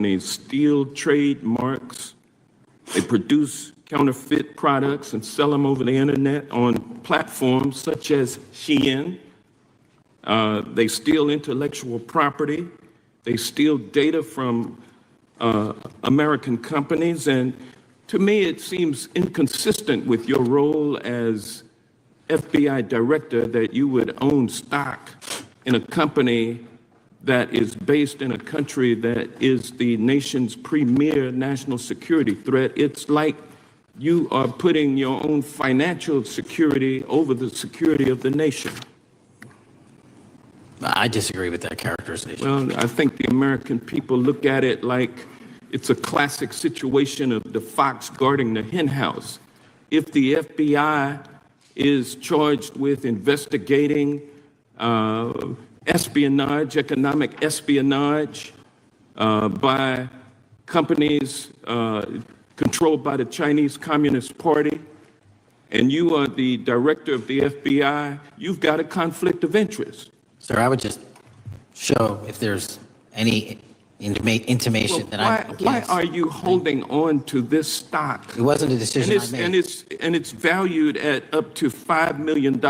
companies steal trademarks. They produce counterfeit products and sell them over the internet on platforms such as Shein. They steal intellectual property. They steal data from American companies. And to me, it seems inconsistent with your role as FBI director that you would own stock in a company that is based in a country that is the nation's premier national security threat. It's like you are putting your own financial security over the security of the nation. I disagree with that characterization. Well, I think the American people look at it like it's a classic situation of the fox guarding the hen house. If the FBI is charged with investigating espionage, economic espionage by companies controlled by the Chinese Communist Party, and you are the director of the FBI, you've got a conflict of interest. Sir, I would just show if there's any intimation that I'm against. Why are you holding on to this stock? It wasn't a decision I made. And it's valued at up to $5 million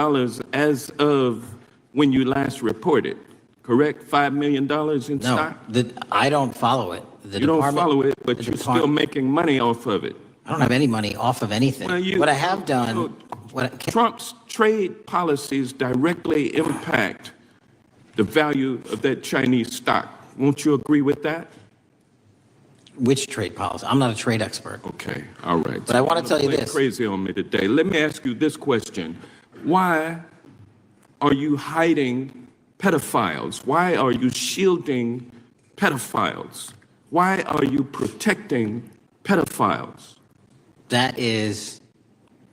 as of when you last reported, correct? $5 million in stock? No, I don't follow it. You don't follow it, but you're still making money off of it. I don't have any money off of anything. Well, what I have done... Trump's trade policies directly impact the value of that Chinese stock. Won't you agree with that? Which trade policy? I'm not a trade expert. Okay, all right. But I want to tell you this. Crazy on me today. Let me ask you this question. Why are you hiding pedophiles? Why are you shielding pedophiles? Why are you protecting pedophiles? That is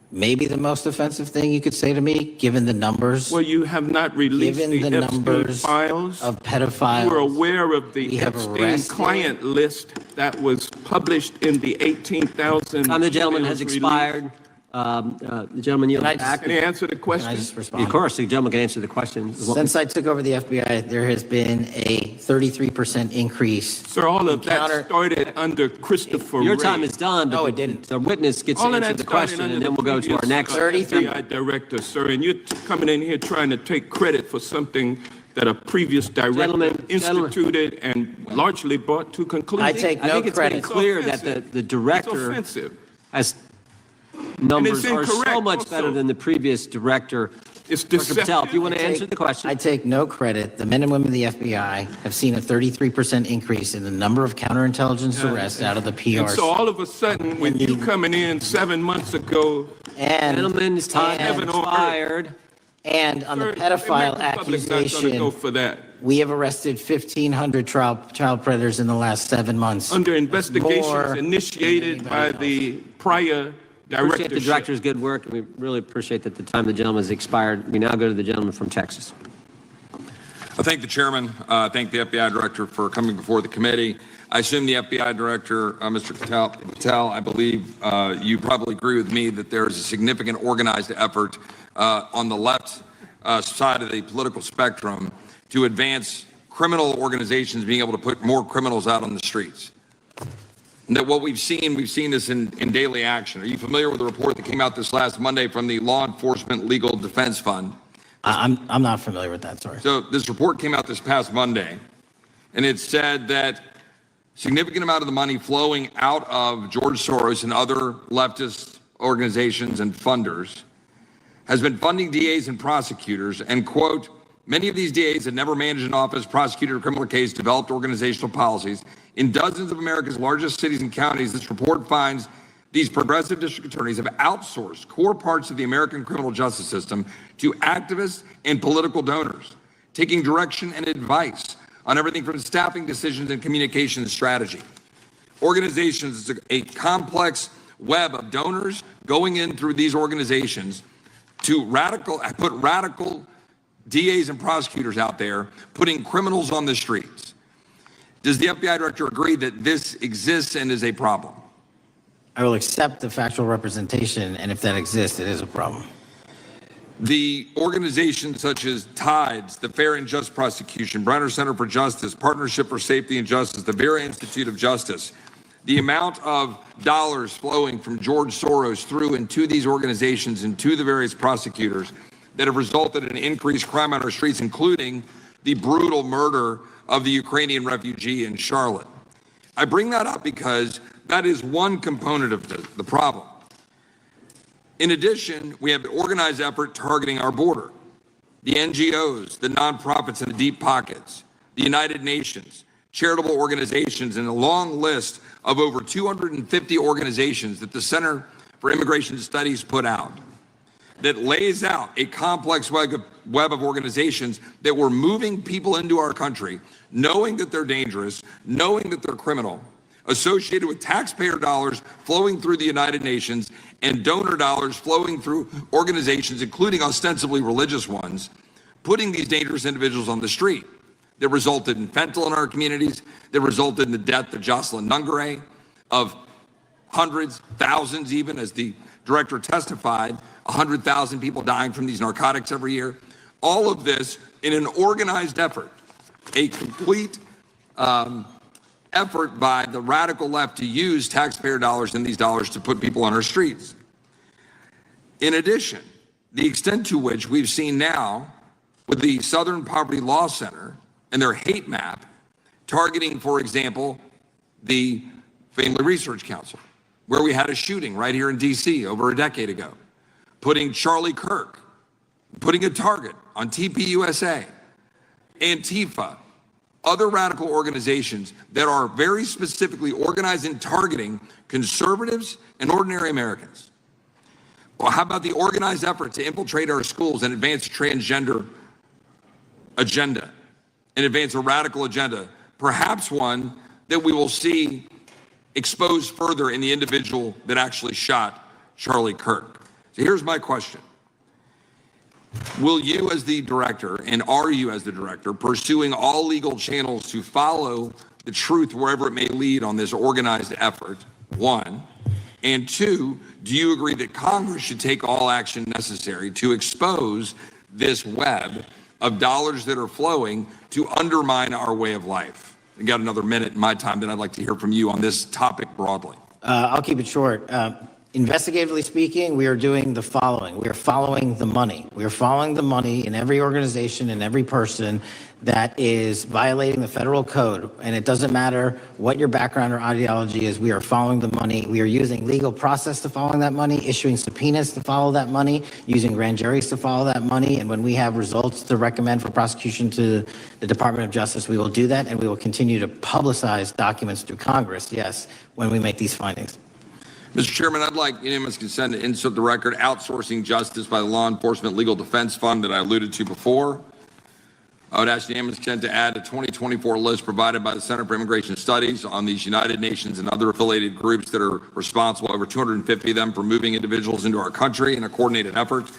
maybe the most offensive thing you could say to me, given the numbers. Well, you have not released the Epstein files of pedophiles. You were aware of the Epstein client list that was published in the 18,000. Time the gentleman has expired. The gentleman yields back. Can you answer the question? Can I just respond? Of course, the gentleman can answer the question. Since I took over the FBI, there has been a 33% increase. Sir, all of that started under Christopher Your Wray. time is done. No, it didn't. The witness gets to answer the question, and then we'll go to our next. FBI director, sir, and you're coming in here trying to take credit for something that a previous director instituted and largely brought to conclusion. I take no credit. It's been clear that the director has numbers are so much better than the previous director. It's Director Patel, if you want to answer the question. I take no credit. The men and women of the FBI have seen a 33% increase in the number of counterintelligence arrests out of the PR. And so all of a sudden, when you coming in 7 months ago, Gentleman's time has expired. And on the pedophile accusation, for that. we have arrested 1,500 child predators in the last 7 months. Under investigations initiated by the prior directorship. Appreciate the director's good work. We really appreciate that the time the gentleman has expired. We now go to the gentleman from Texas. I thank the chairman. Thank the FBI director for coming before the committee. I assume the FBI director, Mr. Patel, I believe you probably agree with me that there is a significant organized effort on the left side of the political spectrum to advance criminal organizations being able to put more criminals out on the streets. And that what we've seen this in daily action. Are you familiar with the report that came out this last Monday from the Law Enforcement Legal Defense Fund? I'm not familiar with that, sorry. So this report came out this past Monday, and it said that significant amount of the money flowing out of George Soros and other leftist organizations and funders has been funding DAs and prosecutors, and quote, many of these DAs had never managed an office, prosecuted a criminal case, developed organizational policies. In dozens of America's largest cities and counties, this report finds these progressive district attorneys have outsourced core parts of the American criminal justice system to activists and political donors, taking direction and advice on everything from staffing decisions and communication strategy. Organizations, it's a complex web of donors going in through these organizations to put radical DAs and prosecutors out there, putting criminals on the streets. Does the FBI director agree that this exists and is a problem? I will accept the factual representation, and if that exists, it is a problem. The organizations such as TIDES, the Fair and Just Prosecution, Brenner Center for Justice, Partnership for Safety and Justice, the Vera Institute of Justice, the amount of dollars flowing from George Soros through and to these organizations and to the various prosecutors that have resulted in increased crime on our streets, including the brutal murder of the Ukrainian refugee in Charlotte. I bring that up because that is one component of the problem. In addition, we have an organized effort targeting our border. The NGOs, the nonprofits and the deep pockets, the United Nations, charitable organizations, and a long list of over 250 organizations that the Center for Immigration Studies put out that lays out a complex web of organizations that were moving people into our country, knowing that they're dangerous, knowing that they're criminal, associated with taxpayer dollars flowing through the United Nations and donor dollars flowing through organizations, including ostensibly religious ones, putting these dangerous individuals on the street. That resulted in fentanyl in our communities, that resulted in the death of Jocelyn Nungare, of hundreds, thousands even, as the director testified, 100,000 people dying from these narcotics every year. All of this in an organized effort, a complete effort by the radical left to use taxpayer dollars and these dollars to put people on our streets. In addition, the extent to which we've seen now with the Southern Poverty Law Center and their hate map targeting, for example, the Family Research Council, where we had a shooting right here in DC over a decade ago, putting Charlie Kirk, putting a target on TPUSA, Antifa, other radical organizations that are very specifically organized in targeting conservatives and ordinary Americans. Well, how about the organized effort to infiltrate our schools and advance a transgender agenda and advance a radical agenda, perhaps one that we will see exposed further in the individual that actually shot Charlie Kirk. So here's my question. Will you as the director, and are you as the director, pursuing all legal channels to follow the truth wherever it may lead on this organized effort, one? And two, do you agree that Congress should take all action necessary to expose this web of dollars that are flowing to undermine our way of life? I got another minute in my time that I'd like to hear from you on this topic broadly. I'll keep it short. Investigatively speaking, we are doing the following. We are following the money. We are following the money in every organization and every person that is violating the federal code. And it doesn't matter what your background or ideology is. We are following the money. We are using legal process to follow that money, issuing subpoenas to follow that money, using grand juries to follow that money. And when we have results to recommend for prosecution to the Department of Justice, we will do that. And we will continue to publicize documents through Congress, yes, when we make these findings. Mr. Chairman, I'd like unanimous consent to insert the record outsourcing justice by the Law Enforcement Legal Defense Fund that I alluded to before. I would ask unanimous consent to add a 2024 list provided by the Center for Immigration Studies on these United Nations and other affiliated groups that are responsible, over 250 of them, for moving individuals into our country in a coordinated effort.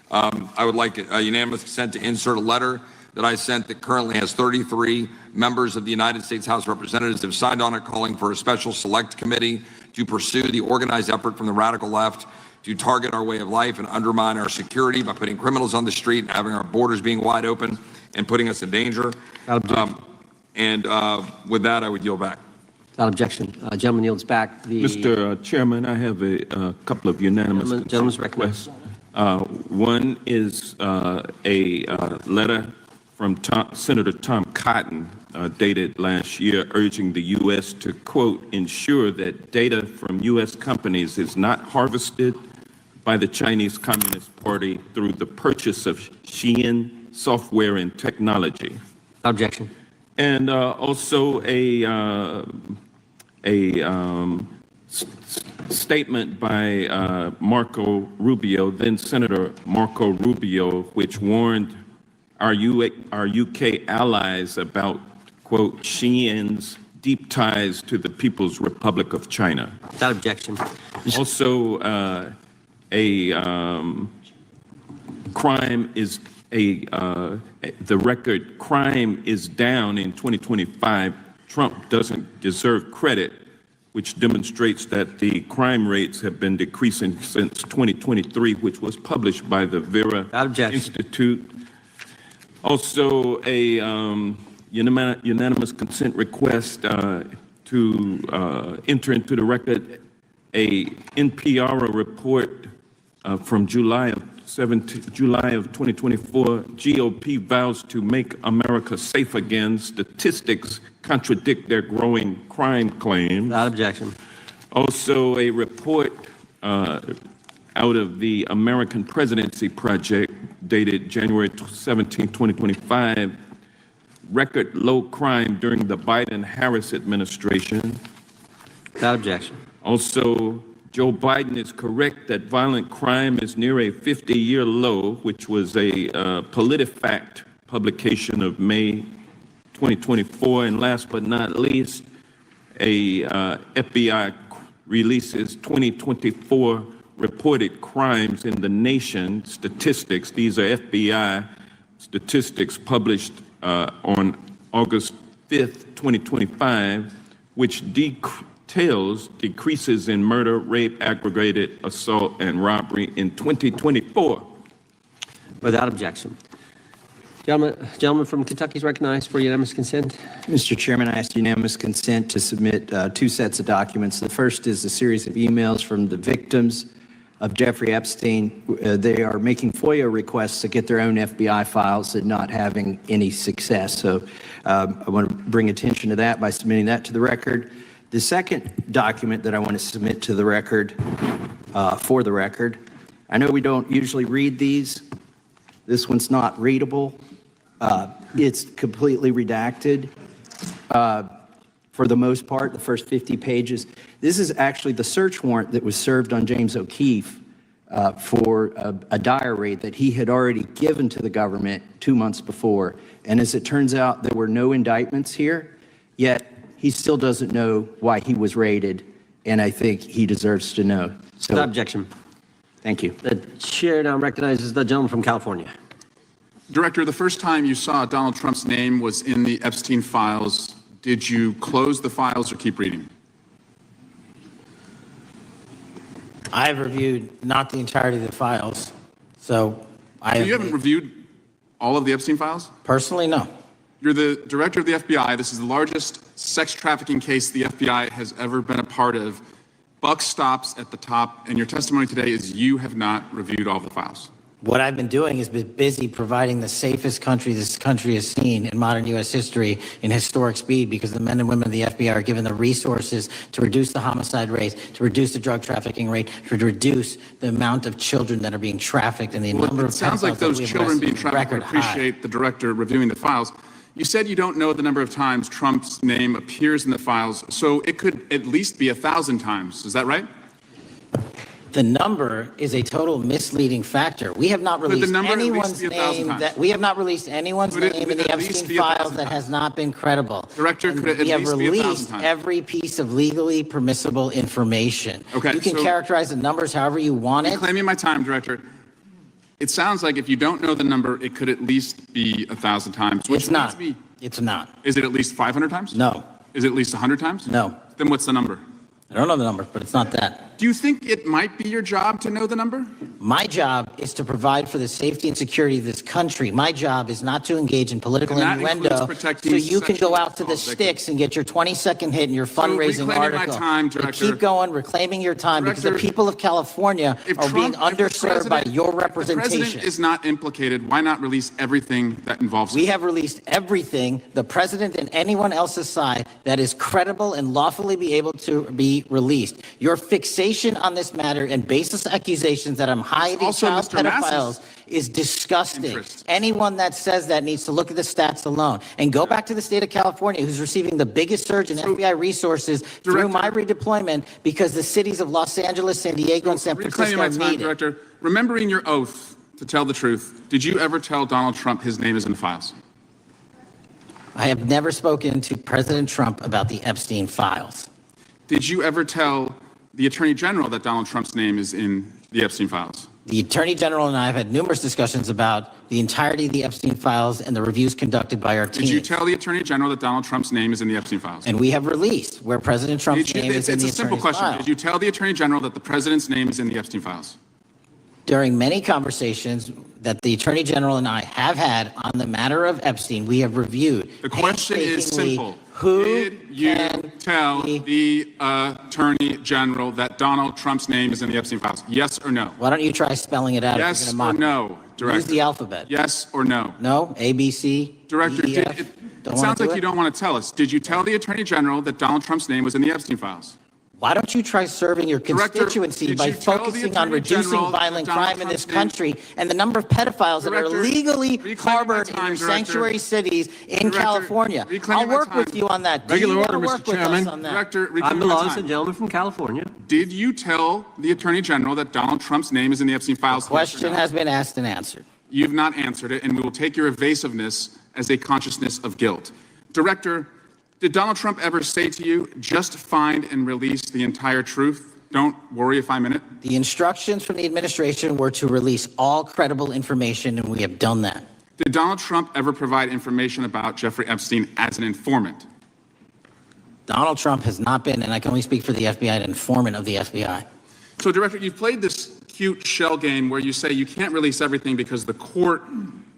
I would like a unanimous consent to insert a letter that I sent that currently has 33 members of the United States House of Representatives have signed on it, calling for a special select committee to pursue the organized effort from the radical left to target our way of life and undermine our security by putting criminals on the street and having our borders being wide open and putting us in danger. With that, I would yield back. Without objection. Gentleman yields back. Mr. Chairman, I have a couple of unanimous Gentleman's requests. One is a letter from Senator Tom Cotton, dated last year, urging the U.S. to, quote, ensure that data from U.S. companies is not harvested by the Chinese Communist Party through the purchase of Shein software and technology. Objection. And also a statement by Marco Rubio, then Senator Marco Rubio, which warned our UK allies about, quote, Shein's deep ties to the People's Republic of China. Without objection. Also, crime is the record crime is down in 2025. Trump doesn't deserve credit which demonstrates that the crime rates have been decreasing since 2023, which was published by the Vera Institute. Also, a unanimous consent request to enter into the record a NPR report from July of 2024. GOP vows to make America safe again. Statistics contradict their growing crime claims. Without objection. Also, a report out of the American Presidency Project dated January 17, 2025, record low crime during the Biden-Harris administration. Without objection. Also, Joe Biden is correct that violent crime is near a 50-year low, which was a PolitiFact publication of May 2024. And last but not least, a FBI releases 2024 reported crimes in the nation statistics. These are FBI statistics published on August 5th, 2025, which details decreases in murder, rape, aggravated assault, and robbery in 2024. Without objection. Gentleman from Kentucky is recognized for unanimous consent. Mr. Chairman, I ask unanimous consent to submit two sets of documents. The first is a series of emails from the victims of Jeffrey Epstein. They are making FOIA requests to get their own FBI files and not having any success. So I want to bring attention to that by submitting that to the record. The second document that I want to submit to the record, for the record, I know we don't usually read these. This one's not readable. It's completely redacted for the most part, the first 50 pages. This is actually the search warrant that was served on James O'Keefe for a diary that he had already given to the government 2 months before. And as it turns out, there were no indictments here, yet he still doesn't know why he was raided, and I think he deserves to know. So, Without objection. Thank you. The chair now recognizes the gentleman from California. Director, the first time you saw Donald Trump's name was in the Epstein files. Did you close the files or keep reading? I've reviewed not the entirety of the files, so You haven't reviewed all of the Epstein files? Personally, no. You're the director of the FBI. This is the largest sex trafficking case the FBI has ever been a part of. Buck stops at the top, and your testimony today is you have not reviewed all the files. What I've been doing is been busy providing the safest country this country has seen in modern U.S. history in historic speed, because the men and women of the FBI are given the resources to reduce the homicide rate, to reduce the drug trafficking rate, to reduce the amount of children that are being trafficked, and the number of It sounds like those children being trafficked would appreciate high. the director reviewing the files. You said you don't know the number of times Trump's name appears in the files, so it could at least be 1,000 times. Is that right? The number is a total misleading factor. We have not released anyone's name that we have not released anyone's name in the Epstein files that has not been credible. Director, could it at we have least be 1,000 released times? every piece of legally permissible information. Okay, you can so- characterize the numbers however you want it. Claiming my time, Director. It sounds like if you don't know the number, it could at least be 1,000 times. Which It's not. means It's not. Is it at least 500 times? No. Is it at least 100 times? No. Then what's the number? I don't know the number, but it's not that. Do you think it might be your job to know the number? My job is to provide for the safety and security of this country. My job is not to engage in political And that innuendo includes protecting so you can go sexual out to the assault victims. sticks and get your 20-second hit in your fundraising reclaiming my article. time, You Director. keep going, reclaiming your time, because the Director, people of California are being underserved by your If the representation. president is not implicated, why not release everything that involves We him? have released everything, the president and anyone else's side, that is credible and lawfully be able to be released. Your fixation on this matter and baseless accusations that I'm hiding Also child Mr. Mass's pedophiles is disgusting. interest. Anyone that says that needs to look at the stats alone and go back to the state of California, who's receiving the biggest surge in FBI resources through my redeployment, because the cities of Los Angeles, San Diego, and San Reclaiming Francisco my time, need it. Director. Remembering your oath to tell the truth, did you ever tell Donald Trump his name is in the files? I have never spoken to President Trump about the Epstein files. Did you ever tell the Attorney General that Donald Trump's name is in the Epstein files? The Attorney General and I have had numerous discussions about the entirety of the Epstein files and the reviews conducted by our team. Did you tell the Attorney General that Donald Trump's name is in the Epstein files? And we have released where President Trump's name is in the It's a simple attorney's question. file. Did you tell the Attorney General that the President's name is in the Epstein files? During many conversations that the Attorney General and I have had on the matter of Epstein, we have reviewed. The question is painstakingly simple. Who Did you can tell be- the Attorney General that Donald Trump's name is in the Epstein files? Yes or no? Why don't you try spelling it out? if Yes you're or gonna mock me? no, Director? Use the alphabet. Yes or no? No? A, B, C, Director, D, E, F? it Don't wanna sounds do like it? you don't want to tell us. Did you tell the Attorney General that Donald Trump's name was in the Epstein files? Why don't you try serving your Director, constituency did by you tell the focusing on Attorney reducing General that violent Donald crime in this Trump's name- country and the number of pedophiles that are Director, legally reclaiming my harbored in time, your Director. sanctuary cities in Director, California? reclaiming I'll my work with time. you on that. Do Regular you wanna order, Mr. work with us Chairman. on that? Director, Time reclaiming my belongs to the time. gentleman from California. Did you tell the Attorney General that Donald Trump's name is in the Epstein files? Question has been asked and answered. You've not answered it, and we will take your evasiveness as a consciousness of guilt. Director, did Donald Trump ever say to you, just find and release the entire truth? Don't worry if I'm in it. The instructions from the administration were to release all credible information, and we have done that. Did Donald Trump ever provide information about Jeffrey Epstein as an informant? Donald Trump has not been, and I can only speak for the FBI, an informant of the FBI. So, Director, you've played this cute shell game where you say you can't release everything because the court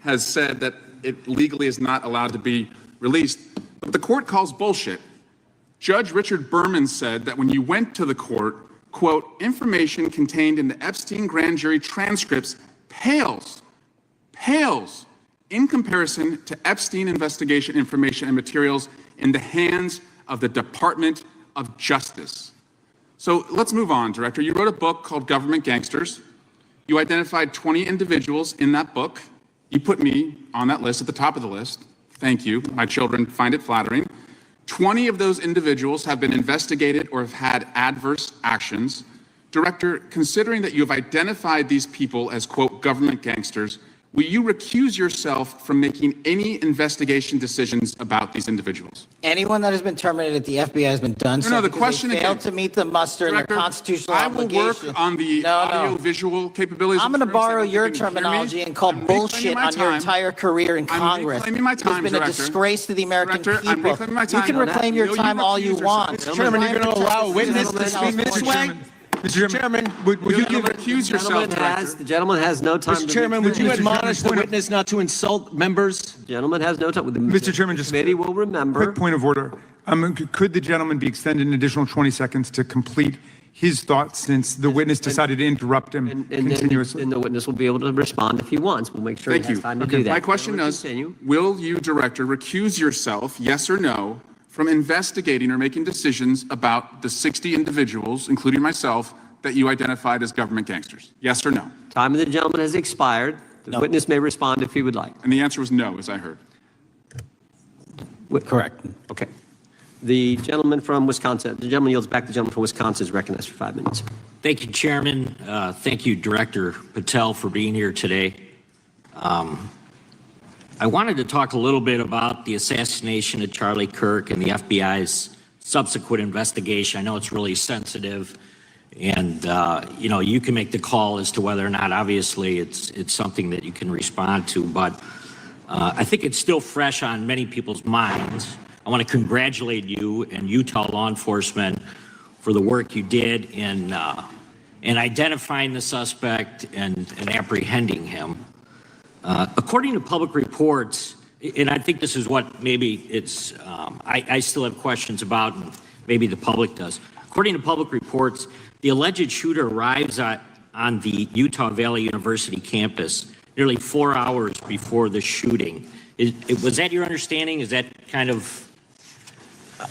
has said that it legally is not allowed to be released. But the court calls bullshit. Judge Richard Berman said that when you went to the court, quote, information contained in the Epstein grand jury transcripts pales in comparison to Epstein investigation information and materials in the hands of the Department of Justice. So let's move on, Director. You wrote a book called Government Gangsters. You identified 20 individuals in that book. You put me on that list at the top of the list. Thank you. My children find it flattering. 20 of those individuals have been investigated or have had adverse actions. Director, considering that you have identified these people as, quote, government gangsters, will you recuse yourself from making any investigation decisions about these individuals? Anyone that has been terminated at the FBI has been done so No, the because question they failed again, to meet the muster and Director, their constitutional I will obligation. work on the audio-visual capabilities. I'm of going to the firms borrow that your you can hear me. terminology and call I'm reclaiming bullshit my on your time. entire career in I'm Congress. reclaiming my time, It's been a Director. disgrace to the American Director, I'm people. reclaiming my You time. can reclaim your Will you time all you recuse want. yourself? Chairman, you're going to allow a witness to Citizens of speak this California. way? Mr. Chairman, would you Will give, recuse yourself, Director? The gentleman has no time. Mr. to Chairman, would you recuse. admonish the witness not to insult members? The gentleman has no time. Mr. Chairman, just Committee will remember. quick point of order. Could the gentleman be extended an additional 20 seconds to complete his thoughts since the witness decided to interrupt him And continuously? the witness will be able to respond if he wants. We'll make sure he Thank has you. time to do that. My question We'll is, continue. will you, Director, recuse yourself, yes or no, from investigating or making decisions about the 60 individuals, including myself, that you identified as government gangsters? Yes or no? Time of the gentleman has expired. The witness may respond if he would like. And the answer was no, as I heard. Correct. Okay. The gentleman from Wisconsin, the gentleman yields back. The gentleman from Wisconsin is recognized for 5 minutes. Thank you, Chairman. Thank you, Director Patel, for being here today. I wanted to talk a little bit about the assassination of Charlie Kirk and the FBI's subsequent investigation. I know it's really sensitive, and you can make the call as to whether or not, obviously, it's something that you can respond to, but I think it's still fresh on many people's minds. I want to congratulate you and Utah law enforcement for the work you did in identifying the suspect and apprehending him. According to public reports, and I think this is what maybe it's, I still have questions about, and maybe the public does. According to public reports, the alleged shooter arrives on the Utah Valley University campus nearly 4 hours before the shooting. Was that your understanding? Is that kind of?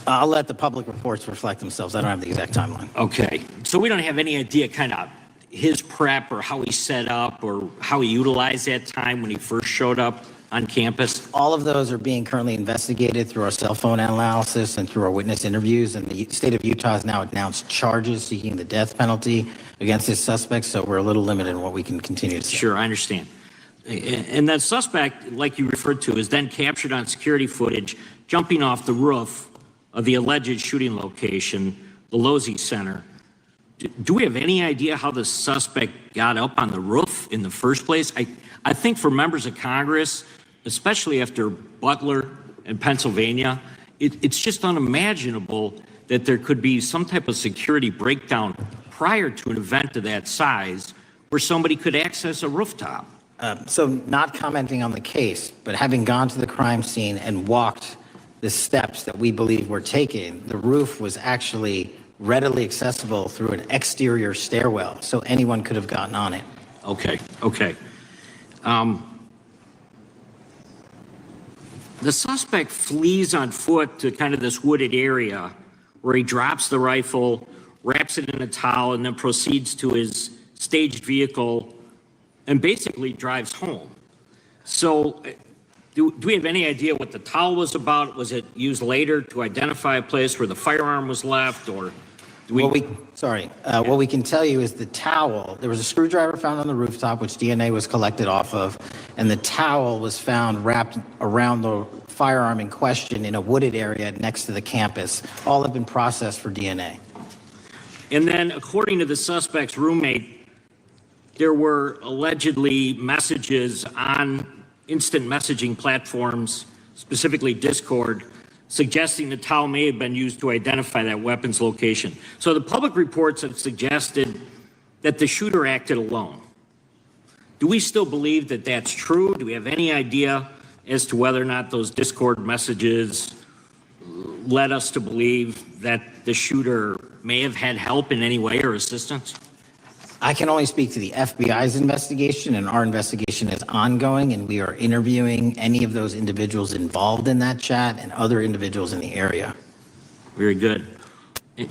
I'll let the public reports reflect themselves. I don't have the exact timeline. Okay, so we don't have any idea kind of his prep or how he set up or how he utilized that time when he first showed up on campus? All of those are being currently investigated through our cell phone analysis and through our witness interviews. And the state of Utah has now announced charges seeking the death penalty against this suspect. So we're a little limited in what we can continue to say. Sure, I understand. And that suspect, like you referred to, is then captured on security footage jumping off the roof of the alleged shooting location, the Losey Center. Do we have any idea how the suspect got up on the roof in the first place? I think for members of Congress, especially after Butler and Pennsylvania, it's just unimaginable that there could be some type of security breakdown prior to an event of that size where somebody could access a rooftop. So not commenting on the case, but having gone to the crime scene and walked the steps that we believe were taken, the roof was actually readily accessible through an exterior stairwell, so anyone could have gotten on it. Okay. The suspect flees on foot to kind of this wooded area where he drops the rifle, wraps it in a towel, and then proceeds to his staged vehicle and basically drives home. So do we have any idea what the towel was about? Was it used later to identify a place where the firearm was left, or do we? What we can tell you is the towel, there was a screwdriver found on the rooftop, which DNA was collected off of, and the towel was found wrapped around the firearm in question in a wooded area next to the campus. All have been processed for DNA. And then, according to the suspect's roommate, there were allegedly messages on instant messaging platforms, specifically Discord, suggesting the towel may have been used to identify that weapon's location. So the public reports have suggested that the shooter acted alone. Do we still believe that that's true? Do we have any idea as to whether or not those Discord messages led us to believe that the shooter may have had help in any way or assistance? I can only speak to the FBI's investigation, and our investigation is ongoing, and we are interviewing any of those individuals involved in that chat and other individuals in the area. Very good.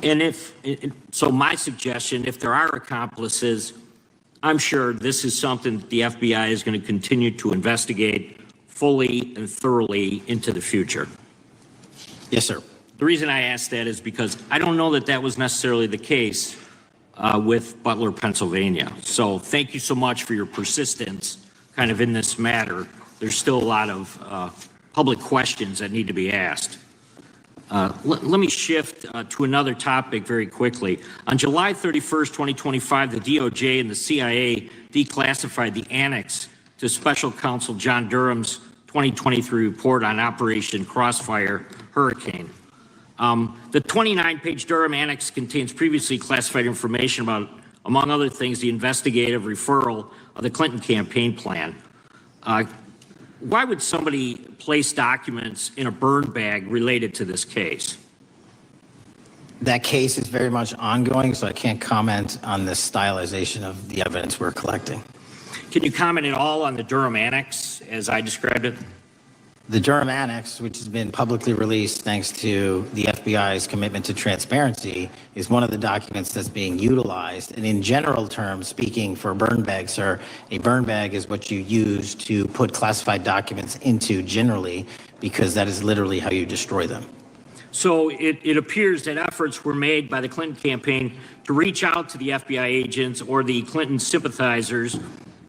And so my suggestion, if there are accomplices, I'm sure this is something that the FBI is going to continue to investigate fully and thoroughly into the future. Yes, sir. The reason I ask that is because I don't know that that was necessarily the case with Butler, Pennsylvania. So thank you so much for your persistence kind of in this matter. There's still a lot of public questions that need to be asked. Let me shift to another topic very quickly. On July 31st, 2025, the DOJ and the CIA declassified the annex to Special Counsel John Durham's 2023 report on Operation Crossfire Hurricane. The 29-page Durham annex contains previously classified information about, among other things, the investigative referral of the Clinton campaign plan. Why would somebody place documents in a burn bag related to this case? That case is very much ongoing, so I can't comment on the stylization of the evidence we're collecting. Can you comment at all on the Durham annex as I described it? The Durham annex, which has been publicly released thanks to the FBI's commitment to transparency, is one of the documents that's being utilized. And in general terms, speaking for a burn bag, sir, a burn bag is what you use to put classified documents into generally, because that is literally how you destroy them. So it appears that efforts were made by the Clinton campaign to reach out to the FBI agents or the Clinton sympathizers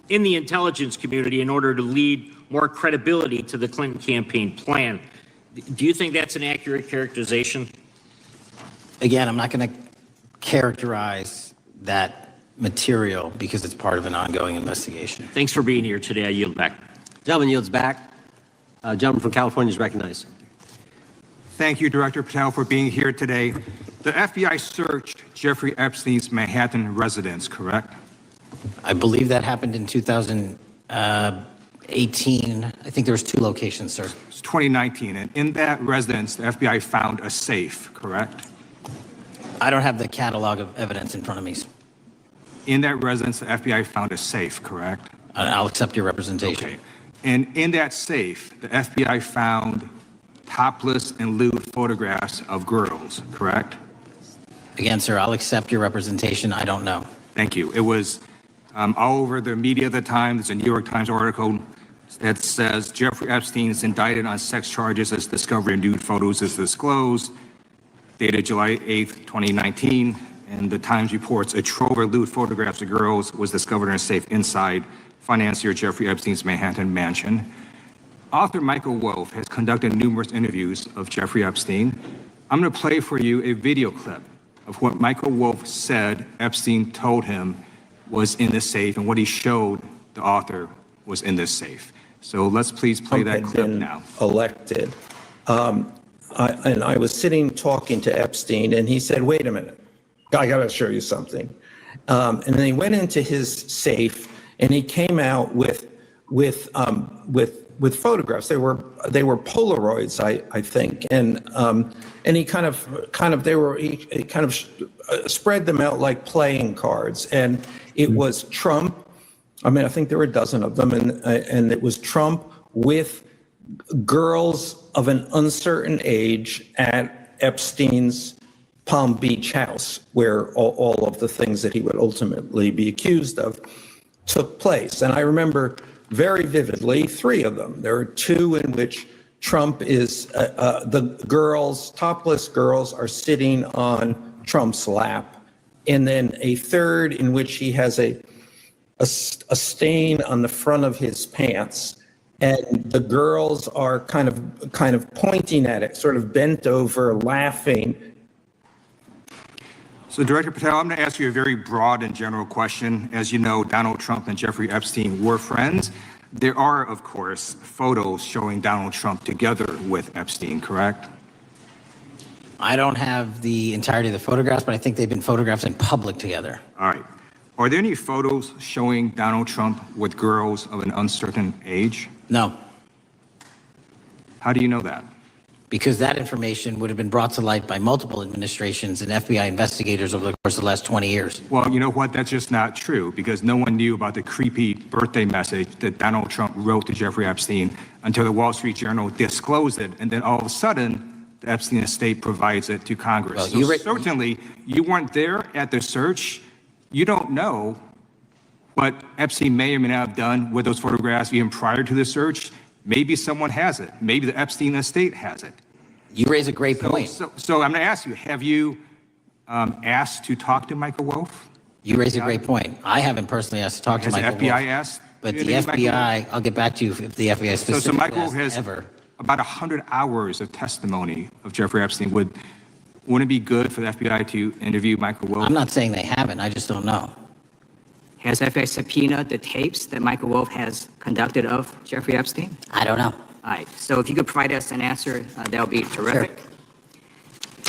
in the intelligence community in order to lead more credibility to the Clinton campaign plan. Do you think that's an accurate characterization? Again, I'm not going to characterize that material because it's part of an ongoing investigation. Thanks for being here today. I yield back. Gentleman yields back. Gentleman from California is recognized. Thank you, Director Patel, for being here today. The FBI searched Jeffrey Epstein's Manhattan residence, correct? I believe that happened in 2018. I think there was 2 locations, sir. It's 2019, and in that residence, the FBI found a safe, correct? I don't have the catalog of evidence in front of me. In that residence, the FBI found a safe, correct? I'll accept your representation. Okay. And in that safe, the FBI found topless and lewd photographs of girls, correct? Again, sir, I'll accept your representation. I don't know. Thank you. It was all over the media at the time. There's a New York Times article that says Jeffrey Epstein is indicted on sex charges as discovery of nude photos is disclosed, dated July 8th, 2019. And the Times reports a trove of lewd photographs of girls was discovered in a safe inside financier Jeffrey Epstein's Manhattan mansion. Author Michael Wolff has conducted numerous interviews of Jeffrey Epstein. I'm going to play for you a video clip of what Michael Wolff said Epstein told him was in the safe and what he showed the author was in this safe. So let's please play that Trump had clip been now. elected. I was sitting talking to Epstein, and he said, "Wait a minute, I got to show you something." And then he went into his safe, and he came out with photographs. They were Polaroids, I think, and he kind of spread them out like playing cards, and it was Trump. I mean, I think there were a dozen of them, and it was Trump with girls of an uncertain age at Epstein's Palm Beach house, where all of the things that he would ultimately be accused of took place. And I remember very vividly 3 of them. There are 2 in which Trump is, the girls, topless girls, are sitting on Trump's lap. And then a 3rd in which he has a stain on the front of his pants. And the girls are kind of pointing at it, sort of bent over, laughing. So Director Patel, I'm going to ask you a very broad and general question. As you know, Donald Trump and Jeffrey Epstein were friends. There are, of course, photos showing Donald Trump together with Epstein, correct? I don't have the entirety of the photographs, but I think they've been photographed in public together. All right. Are there any photos showing Donald Trump with girls of an uncertain age? No, How do you know that? because that information would have been brought to light by multiple administrations and FBI investigators over the course of the last 20 years. Well, you know what? That's just not true, because no one knew about the creepy birthday message that Donald Trump wrote to Jeffrey Epstein until the Wall Street Journal disclosed it. And then all of a sudden, the Epstein estate provides it to Congress. Well, So certainly, you weren't there at the search. You don't know what Epstein may or may not have done with those photographs even prior to the search. Maybe someone has it. Maybe the Epstein estate has it. You raise a great point. So I'm going to ask you, have you asked to talk to Michael Wolff? You raise a great point. I haven't personally asked to talk to Has the Michael FBI Wolff, asked? but the Michael Wolff? FBI, I'll get back to you if the FBI So specifically Michael asked has ever. about 100 hours of testimony of Jeffrey Epstein. Wouldn't it be good for the FBI to interview Michael Wolff? I'm not saying they haven't, I just don't know. Has FBI subpoenaed the tapes that Michael Wolff has conducted of Jeffrey Epstein? I don't know. All right, so if you could provide us an answer, that would be terrific.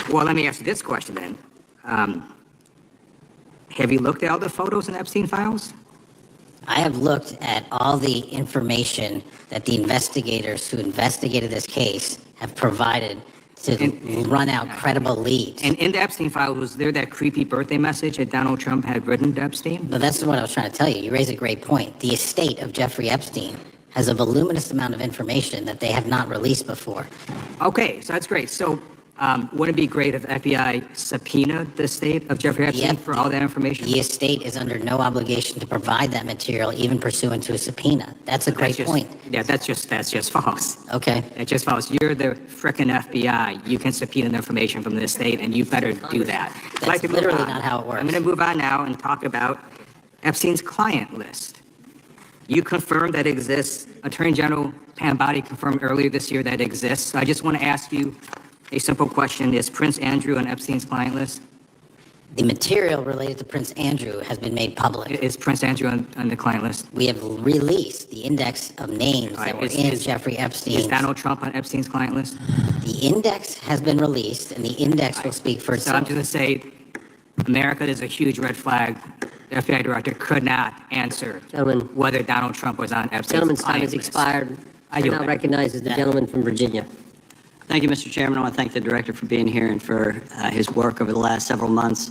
Well, let me ask you this question then. Have you looked at all the photos in Epstein files? I have looked at all the information that the investigators who investigated this case have provided to run out credible leads. And in the Epstein file, was there that creepy birthday message that Donald Trump had written to Epstein? But that's what I was trying to tell you. You raise a great point. The estate of Jeffrey Epstein has a voluminous amount of information that they have not released before. Okay, so that's great. So wouldn't it be great if FBI subpoenaed the estate of Jeffrey Epstein for all that information? The estate is under no obligation to provide that material, even pursuant to a subpoena. That's a great point. Yeah, that's just false. Okay. That's just false. You're the frickin' FBI. You can subpoena the information from the estate, and you better do that. That's literally not how it works. I'm going to move on now and talk about Epstein's client list. You confirmed that exists. Attorney General Pam Bondi confirmed earlier this year that exists. So I just want to ask you a simple question. Is Prince Andrew on Epstein's client list? The material related to Prince Andrew has been made public. Is Prince Andrew on the client list? We have released the index of names that were in Jeffrey Epstein's. Is Donald Trump on Epstein's client list? The index has been released, and the index will speak for So I'm itself. just going to say, America is a huge red flag. The FBI director could not answer whether Donald Trump was on Epstein's Gentleman's time client has list. expired. I I do. now recognize the gentleman from Virginia. Thank you, Mr. Chairman. I want to thank the director for being here and for his work over the last several months,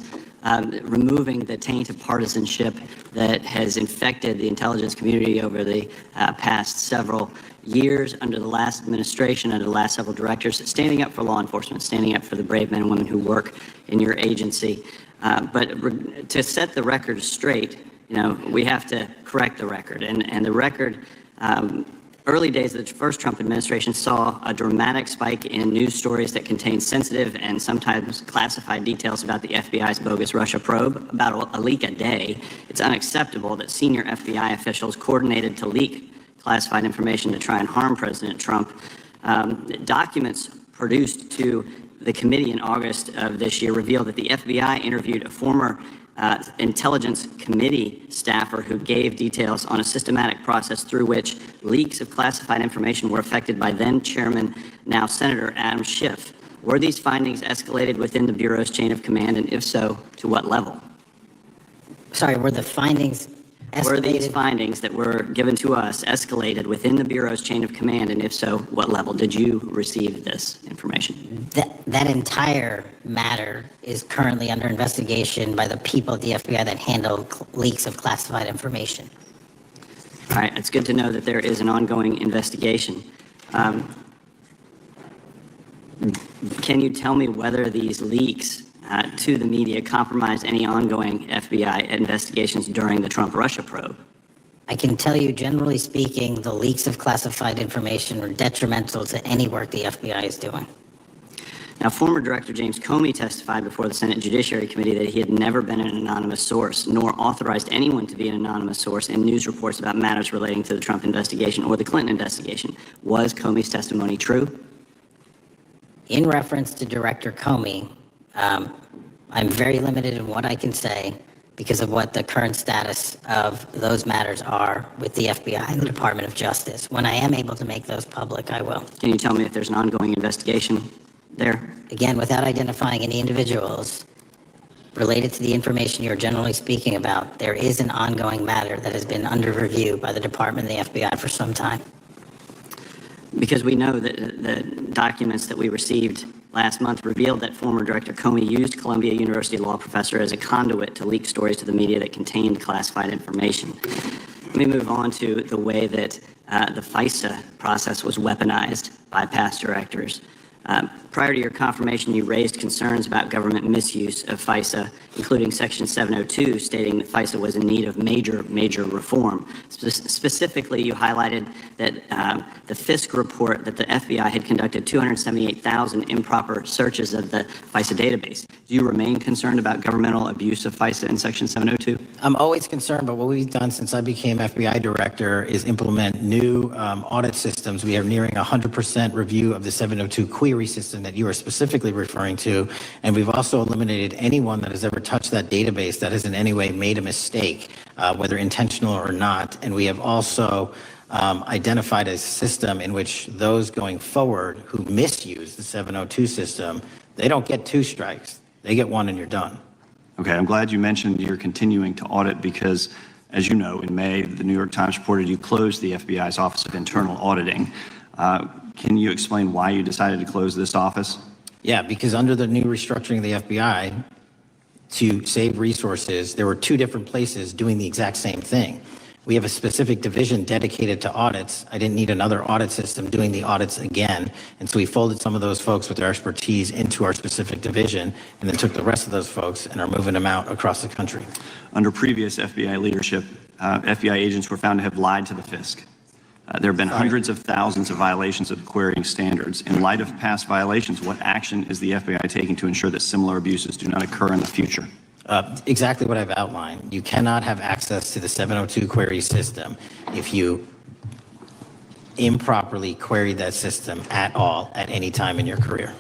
removing the taint of partisanship that has infected the intelligence community over the past several years under the last administration, under the last several directors, standing up for law enforcement, standing up for the brave men and women who work in your agency. But to set the record straight, we have to correct the record. And the record, early days of the first Trump administration saw a dramatic spike in news stories that contained sensitive and sometimes classified details about the FBI's bogus Russia probe, about a leak a day. It's unacceptable that senior FBI officials coordinated to leak classified information to try and harm President Trump. Documents produced to the committee in August of this year revealed that the FBI interviewed a former Intelligence Committee staffer who gave details on a systematic process through which leaks of classified information were affected by then Chairman, now Senator Adam Schiff. Were these findings escalated within the Bureau's chain of command, and if so, to what level? Sorry, were the findings escalated? Were these findings that were given to us escalated within the Bureau's chain of command, and if so, what level? Did you receive this information? That entire matter is currently under investigation by the people at the FBI that handle leaks of classified information. All right, it's good to know that there is an ongoing investigation. Can you tell me whether these leaks to the media compromised any ongoing FBI investigations during the Trump-Russia probe? I can tell you, generally speaking, the leaks of classified information are detrimental to any work the FBI is doing. Now, former Director James Comey testified before the Senate Judiciary Committee that he had never been an anonymous source, nor authorized anyone to be an anonymous source in news reports about matters relating to the Trump investigation or the Clinton investigation. Was Comey's testimony true? In reference to Director Comey, I'm very limited in what I can say because of what the current status of those matters are with the FBI and the Department of Justice. When I am able to make those public, I will. Can you tell me if there's an ongoing investigation there? Again, without identifying any individuals related to the information you're generally speaking about, there is an ongoing matter that has been under review by the Department and the FBI for some time. Because we know that the documents that we received last month revealed that former Director Comey used Columbia University law professor as a conduit to leak stories to the media that contained classified information. Let me move on to the way that the FISA process was weaponized by past directors. Prior to your confirmation, you raised concerns about government misuse of FISA, including Section 702, stating that FISA was in need of major reform. Specifically, you highlighted that the FISC report that the FBI had conducted 278,000 improper searches of the FISA database. Do you remain concerned about governmental abuse of FISA in Section 702? I'm always concerned, but what we've done since I became FBI director is implement new audit systems. We are nearing 100% review of the 702 query system that you are specifically referring to, and we've also eliminated anyone that has ever touched that database that has in any way made a mistake, whether intentional or not. And we have also identified a system in which those going forward who misuse the 702 system, they don't get 2 strikes. They get 1 and you're done. Okay, I'm glad you mentioned you're continuing to audit because, as you know, in May, the New York Times reported you closed the FBI's Office of Internal Auditing. Can you explain why you decided to close this office? Yeah, because under the new restructuring of the FBI, to save resources, there were 2 different places doing the exact same thing. We have a specific division dedicated to audits. I didn't need another audit system doing the audits again. And so we folded some of those folks with their expertise into our specific division and then took the rest of those folks and are moving them out across the country. Under previous FBI leadership, FBI agents were found to have lied to the FISC. There have been hundreds of thousands of violations of querying standards. In light of past violations, what action is the FBI taking to ensure that similar abuses do not occur in the future? Exactly what I've outlined. You cannot have access to the 702 query system if you improperly queried that system at all at any time in your career.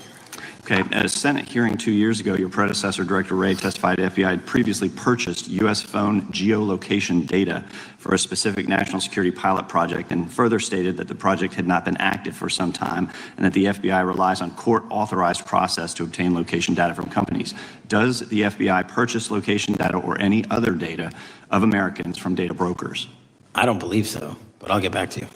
Okay, at a Senate hearing 2 years ago, your predecessor, Director Wray, testified the FBI had previously purchased U.S. phone geolocation data for a specific national security pilot project and further stated that the project had not been active for some time and that the FBI relies on court-authorized process to obtain location data from companies. Does the FBI purchase location data or any other data of Americans from data brokers? I don't believe so, but I'll get back to you.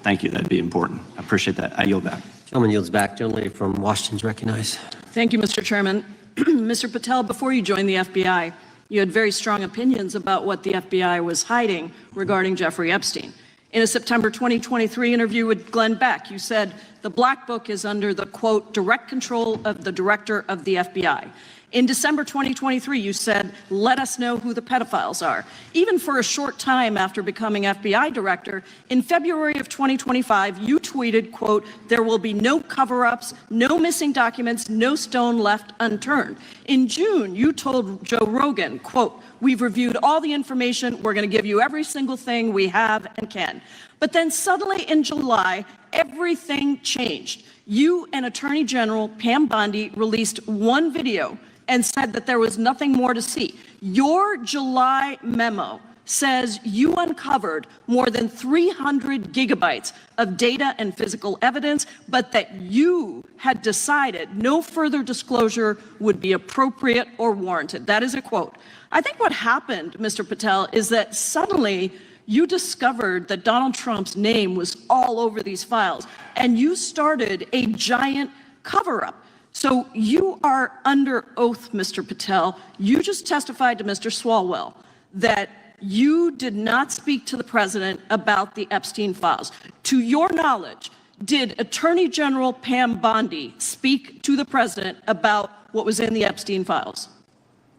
Thank you. That'd be important. I appreciate that. I yield back. Gentleman yields back. Gentleman from Washington's recognized. Thank you, Mr. Chairman. Mr. Patel, before you joined the FBI, you had very strong opinions about what the FBI was hiding regarding Jeffrey Epstein. In a September 2023 interview with Glenn Beck, you said the Black Book is under the, quote, direct control of the director of the FBI. In December 2023, you said, let us know who the pedophiles are. Even for a short time after becoming FBI director, in February of 2025, you tweeted, quote, there will be no cover-ups, no missing documents, no stone left unturned. In June, you told Joe Rogan, quote, we've reviewed all the information, we're gonna give you every single thing we have and can. But then suddenly in July, everything changed. You and Attorney General Pam Bondi released one video and said that there was nothing more to see. Your July memo says you uncovered more than 300 gigabytes of data and physical evidence, but that you had decided no further disclosure would be appropriate or warranted. That is a quote. I think what happened, Mr. Patel, is that suddenly you discovered that Donald Trump's name was all over these files, and you started a giant cover-up. So you are under oath, Mr. Patel. You just testified to Mr. Swalwell that you did not speak to the president about the Epstein files. To your knowledge, did Attorney General Pam Bondi speak to the president about what was in the Epstein files?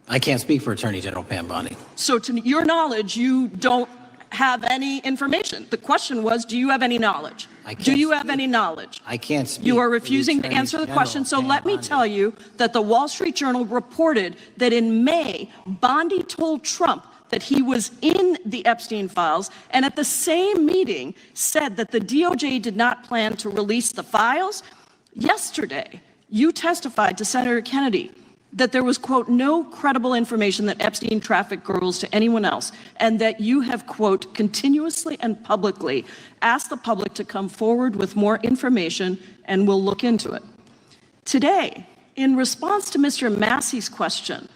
I can't speak for Attorney General Pam Bondi. So to your knowledge, you don't have any information. The question was, do you have any knowledge? Do you have any knowledge? I can't speak. You are refusing to answer the question. So let me tell you that the Wall Street Journal reported that in May, Bondi told Trump that he was in the Epstein files, and at the same meeting said that the DOJ did not plan to release the files. Yesterday, you testified to Senator Kennedy that there was, quote, no credible information that Epstein trafficked girls to anyone else, and that you have, quote, continuously and publicly asked the public to come forward with more information, and we'll look into it. Today, in response to Mr. Massey's question,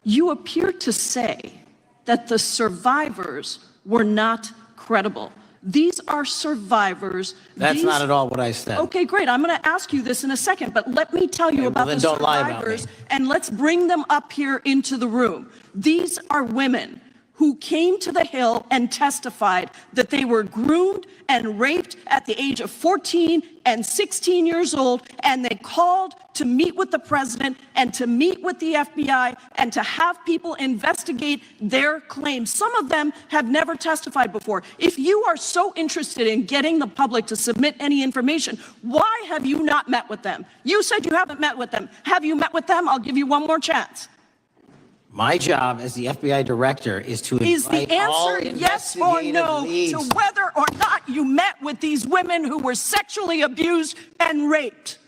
you appear to say that the survivors were not credible. These are survivors. That's not at all what I said. Okay, great. I'm going to ask you this in a second, but let me tell you about the survivors, and let's bring them up here into the room. These are women who came to the Hill and testified that they were groomed and raped at the age of 14 and 16 years old, and they called to meet with the president and to meet with the FBI and to have people investigate their claims. Some of them have never testified before. If you are so interested in getting the public to submit any information, why have you not met with them? You said you haven't met with them. Have you met with them? I'll give you one more chance. My job as the FBI director is to invite all Is the answer yes or no leads. to whether or not you met with these women who were sexually abused and raped?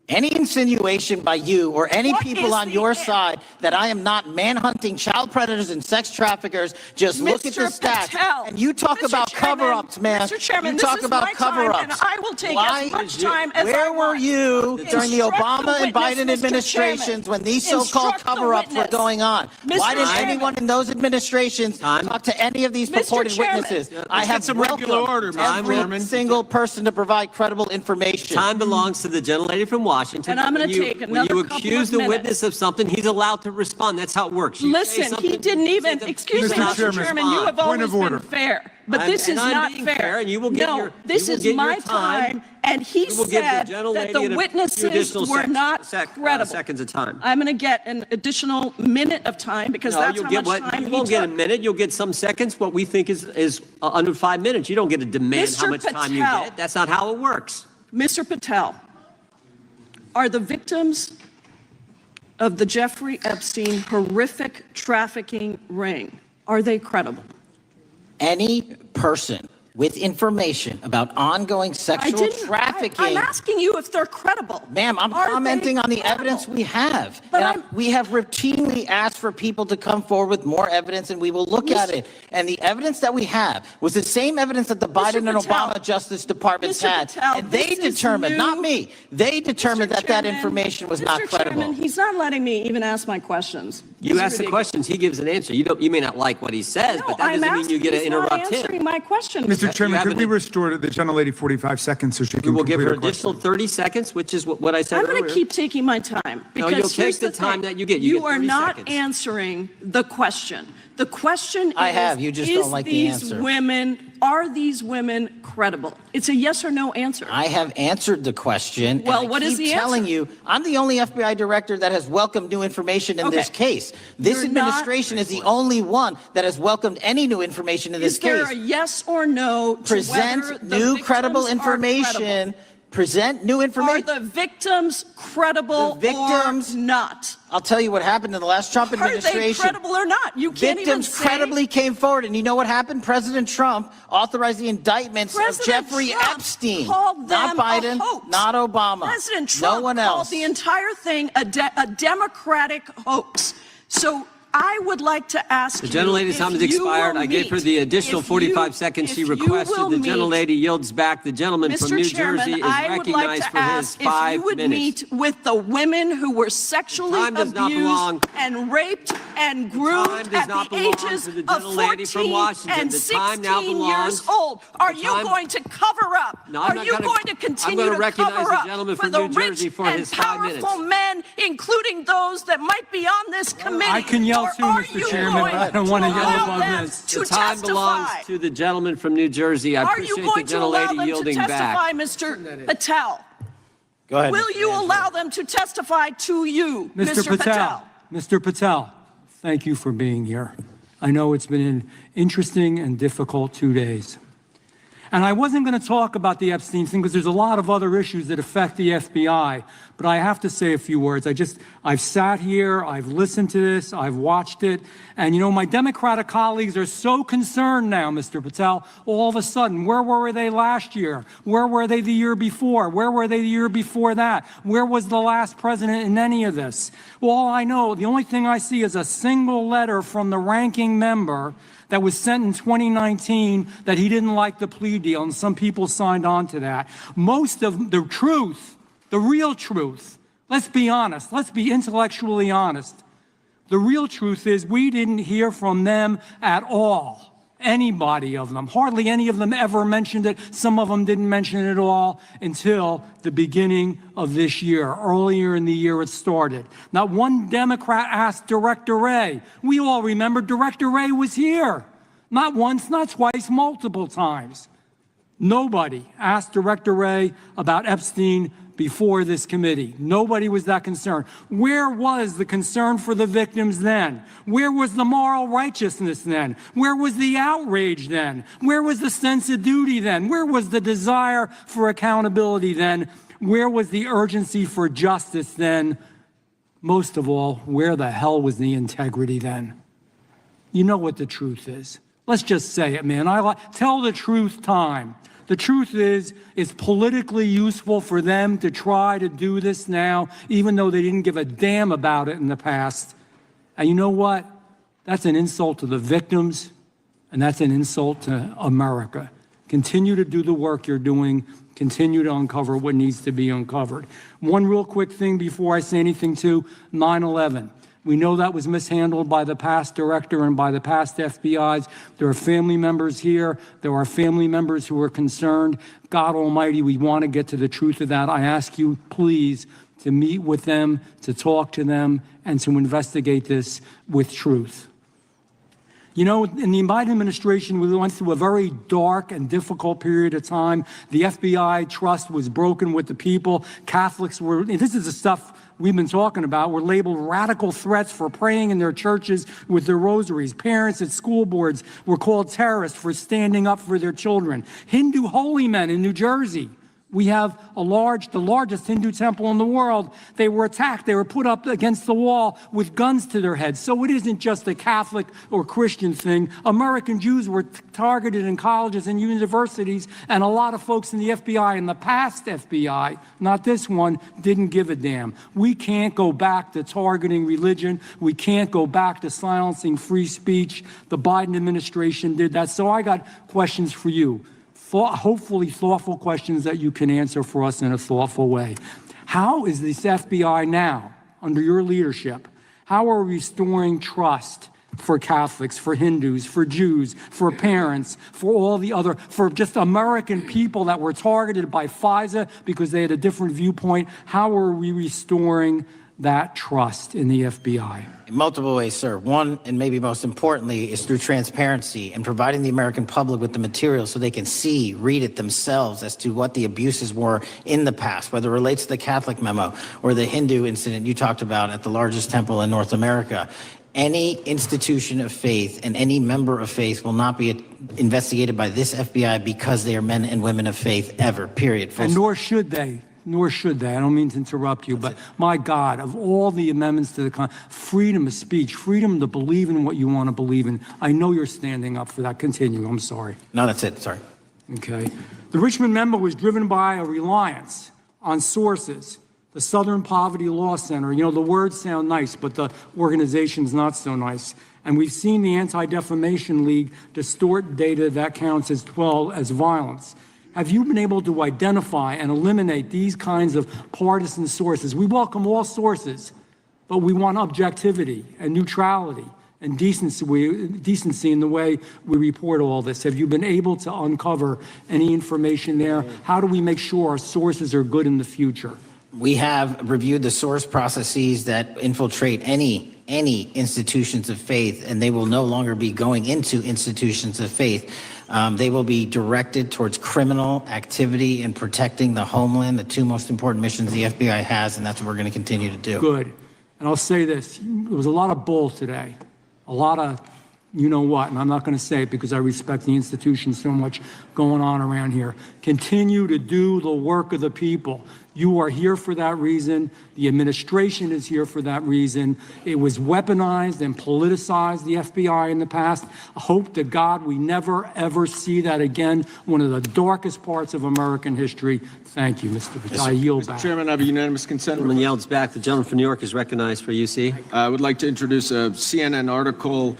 Any insinuation by you or any people on your side that I am not manhunting child predators and sex traffickers, just look at the stats. Patel, and you talk about cover-ups, man. Mr. Chairman, you talk about cover-ups. And I will take as much time as Where were you during the Obama and Biden administrations when these so-called cover-ups were going on? Why didn't anyone in those administrations talk to any of these purported witnesses? I have welcomed every single person to provide credible information. Time belongs to the gentlelady from Washington. And I'm going to take another When you accuse the witness of something, he's allowed to respond. That's how it works. Listen, he didn't even, excuse me, Mr. Chairman, you have always been fair, but this is not fair. And you will get no, this is my time, and he said that the witnesses were not credible. Seconds of time. I'm going to get an additional minute of time because that's how much time you won't get a minute. You'll get some seconds. What we think is under 5 minutes. You don't get to demand how much time you get. That's not how it works. Mr. Patel, are the victims of the Jeffrey Epstein horrific trafficking ring, are they credible? Any person with information about ongoing sexual trafficking. I'm asking you if they're credible. Ma'am, I'm commenting on the evidence we have. We have routinely asked for people to come forward with more evidence, and we will look at it. And the evidence that we have was the same evidence that the Biden and Obama Justice Departments had. And they determined, not me, they determined that that information was not credible. Chairman, he's not letting me even ask my questions. You ask the questions, he gives an answer. You may not like what he says, but that doesn't mean you get to interrupt him. He's not answering my question. Mr. Chairman, could we restore the gentlelady 45 seconds so she can complete her question? We will give her an additional 30 seconds, which is what I said earlier. I'm going to keep taking my time. No, you'll take the time that you get. You are not answering the question. The question is, you just don't like the answer. Are these women credible? It's a yes or no answer. I have answered the question. Well, what is the answer? I'm telling you, I'm the only FBI director that has welcomed new information in this case. This administration is the only one that has welcomed any new information in this case. Is there a yes or no to present whether the new victims credible are information? present new Are information. the victims credible or not? I'll tell you what happened in the last Trump Are they administration. credible or not? You can't even Victims say. credibly came forward, and you know what happened? President Trump authorized the indictments President of Jeffrey Trump Epstein, called not them a Biden, hoax. not Obama, President Trump no one called else. the entire thing a Democratic hoax. So I would like to ask The you gentlelady's if time has you expired. will I gave her meet- the additional if 45 you- seconds she if you requested. will The meet- gentlelady yields back. The gentleman from Mr. New Chairman, Jersey is I would like recognized to for his ask if 5 you would minutes. meet with the women who were sexually Time does not belong. abused and raped and Time groomed does at not the belong ages to the of gentlelady from 14 Washington. and The time now 16 belongs- years old. Are the you time- going to cover up? No, I'm Are not you gonna- going to I'm continue gonna to recognize cover the up gentleman for from the New Jersey rich for and his 5 minutes. powerful men, including those that might be on this committee? I can yell Or too, are Mr. you Chairman, going but I don't want to to yell allow above them this. to The time belongs testify? to the gentleman from New Jersey. I Are you appreciate the going to allow gentlelady them to yielding testify, back. Mr. Patel? Go ahead. Will you allow them to testify to you, Mr. Patel, Mr. Patel, thank you for being here. I know it's been an interesting and difficult 2 days. And I wasn't going to talk about the Epstein thing because there's a lot of other issues that affect the FBI, but I have to say a few words. I've sat here, I've listened to this, I've watched it, and you know, my Democratic colleagues are so concerned now, Mr. Patel, all of a sudden. Where were they last year? Where were they the year before? Where were they the year before that? Where was the last president in any of this? Well, all I know, the only thing I see is a single letter from the ranking member that was sent in 2019 that he didn't like the plea deal, and some people signed on to that. Most of the truth, the real truth, let's be honest, let's be intellectually honest. The real truth is we didn't hear from them at all, anybody of them. Hardly any of them ever mentioned it. Some of them didn't mention it at all until the beginning of this year. Earlier in the year it started. Not one Democrat asked Director Wray. We all remember Director Wray was here. Not once, not twice, multiple times. Nobody asked Director Wray about Epstein before this committee. Nobody was that concerned. Where was the concern for the victims then? Where was the moral righteousness then? Where was the outrage then? Where was the sense of duty then? Where was the desire for accountability then? Where was the urgency for justice then? Most of all, where the hell was the integrity then? You know what the truth is. Let's just say it, man. Tell the truth time. The truth is, it's politically useful for them to try to do this now, even though they didn't give a damn about it in the past. And you know what? That's an insult to the victims, and that's an insult to America. Continue to do the work you're doing. Continue to uncover what needs to be uncovered. One real quick thing before I say anything to 9/11. We know that was mishandled by the past director and by the past FBIs. There are family members here. There are family members who are concerned. God Almighty, we want to get to the truth of that. I ask you, please, to meet with them, to talk to them, and to investigate this with truth. You know, in the Biden administration, we went through a very dark and difficult period of time. The FBI trust was broken with the people. Catholics were, this is the stuff we've been talking about, were labeled radical threats for praying in their churches with their rosaries. Parents at school boards were called terrorists for standing up for their children. Hindu holy men in New Jersey. We have the largest Hindu temple in the world. They were attacked. They were put up against the wall with guns to their heads. So it isn't just a Catholic or Christian thing. American Jews were targeted in colleges and universities, and a lot of folks in the FBI, in the past FBI, not this one, didn't give a damn. We can't go back to targeting religion. We can't go back to silencing free speech. The Biden administration did that. So I got questions for you. Hopefully thoughtful questions that you can answer for us in a thoughtful way. How is this FBI now, under your leadership, how are we restoring trust for Catholics, for Hindus, for Jews, for parents, for all the other, for just American people that were targeted by FISA because they had a different viewpoint? How are we restoring that trust in the FBI? In multiple ways, sir. One, and maybe most importantly, is through transparency and providing the American public with the material so they can see, read it themselves as to what the abuses were in the past, whether it relates to the Catholic memo or the Hindu incident you talked about at the largest temple in North America. any institution of faith and any member of faith will not be investigated by this FBI because they are men and women of faith ever, period. And nor should they. Nor should they. I don't mean to interrupt you, but my God, of all the amendments to the freedom of speech, freedom to believe in what you want to believe in, I know you're standing up for that. Continue. I'm sorry. No, that's it. Sorry. Okay. The Richmond memo was driven by a reliance on sources. The Southern Poverty Law Center, the words sound nice, but the organization's not so nice. And we've seen the Anti-Defamation League distort data that counts as violence. Have you been able to identify and eliminate these kinds of partisan sources? We welcome all sources, but we want objectivity and neutrality and decency in the way we report all this. Have you been able to uncover any information there? How do we make sure our sources are good in the future? We have reviewed the source processes that infiltrate any institutions of faith, and they will no longer be going into institutions of faith. They will be directed towards criminal activity and protecting the homeland, the two most important missions the FBI has, and that's what we're going to continue to do. Good. And I'll say this, there was a lot of bull today, a lot of you-know-what, and I'm not going to say it because I respect the institution so much going on around here. Continue to do the work of the people. You are here for that reason. The administration is here for that reason. It was weaponized and politicized, the FBI, in the past. I hope to God we never, ever see that again. One of the darkest parts of American history. Thank you, Mr. Patel. I yield back. Mr. Chairman, I have a unanimous consent. Gentleman yields back. The gentleman from New York is recognized for UC. I would like to introduce a CNN article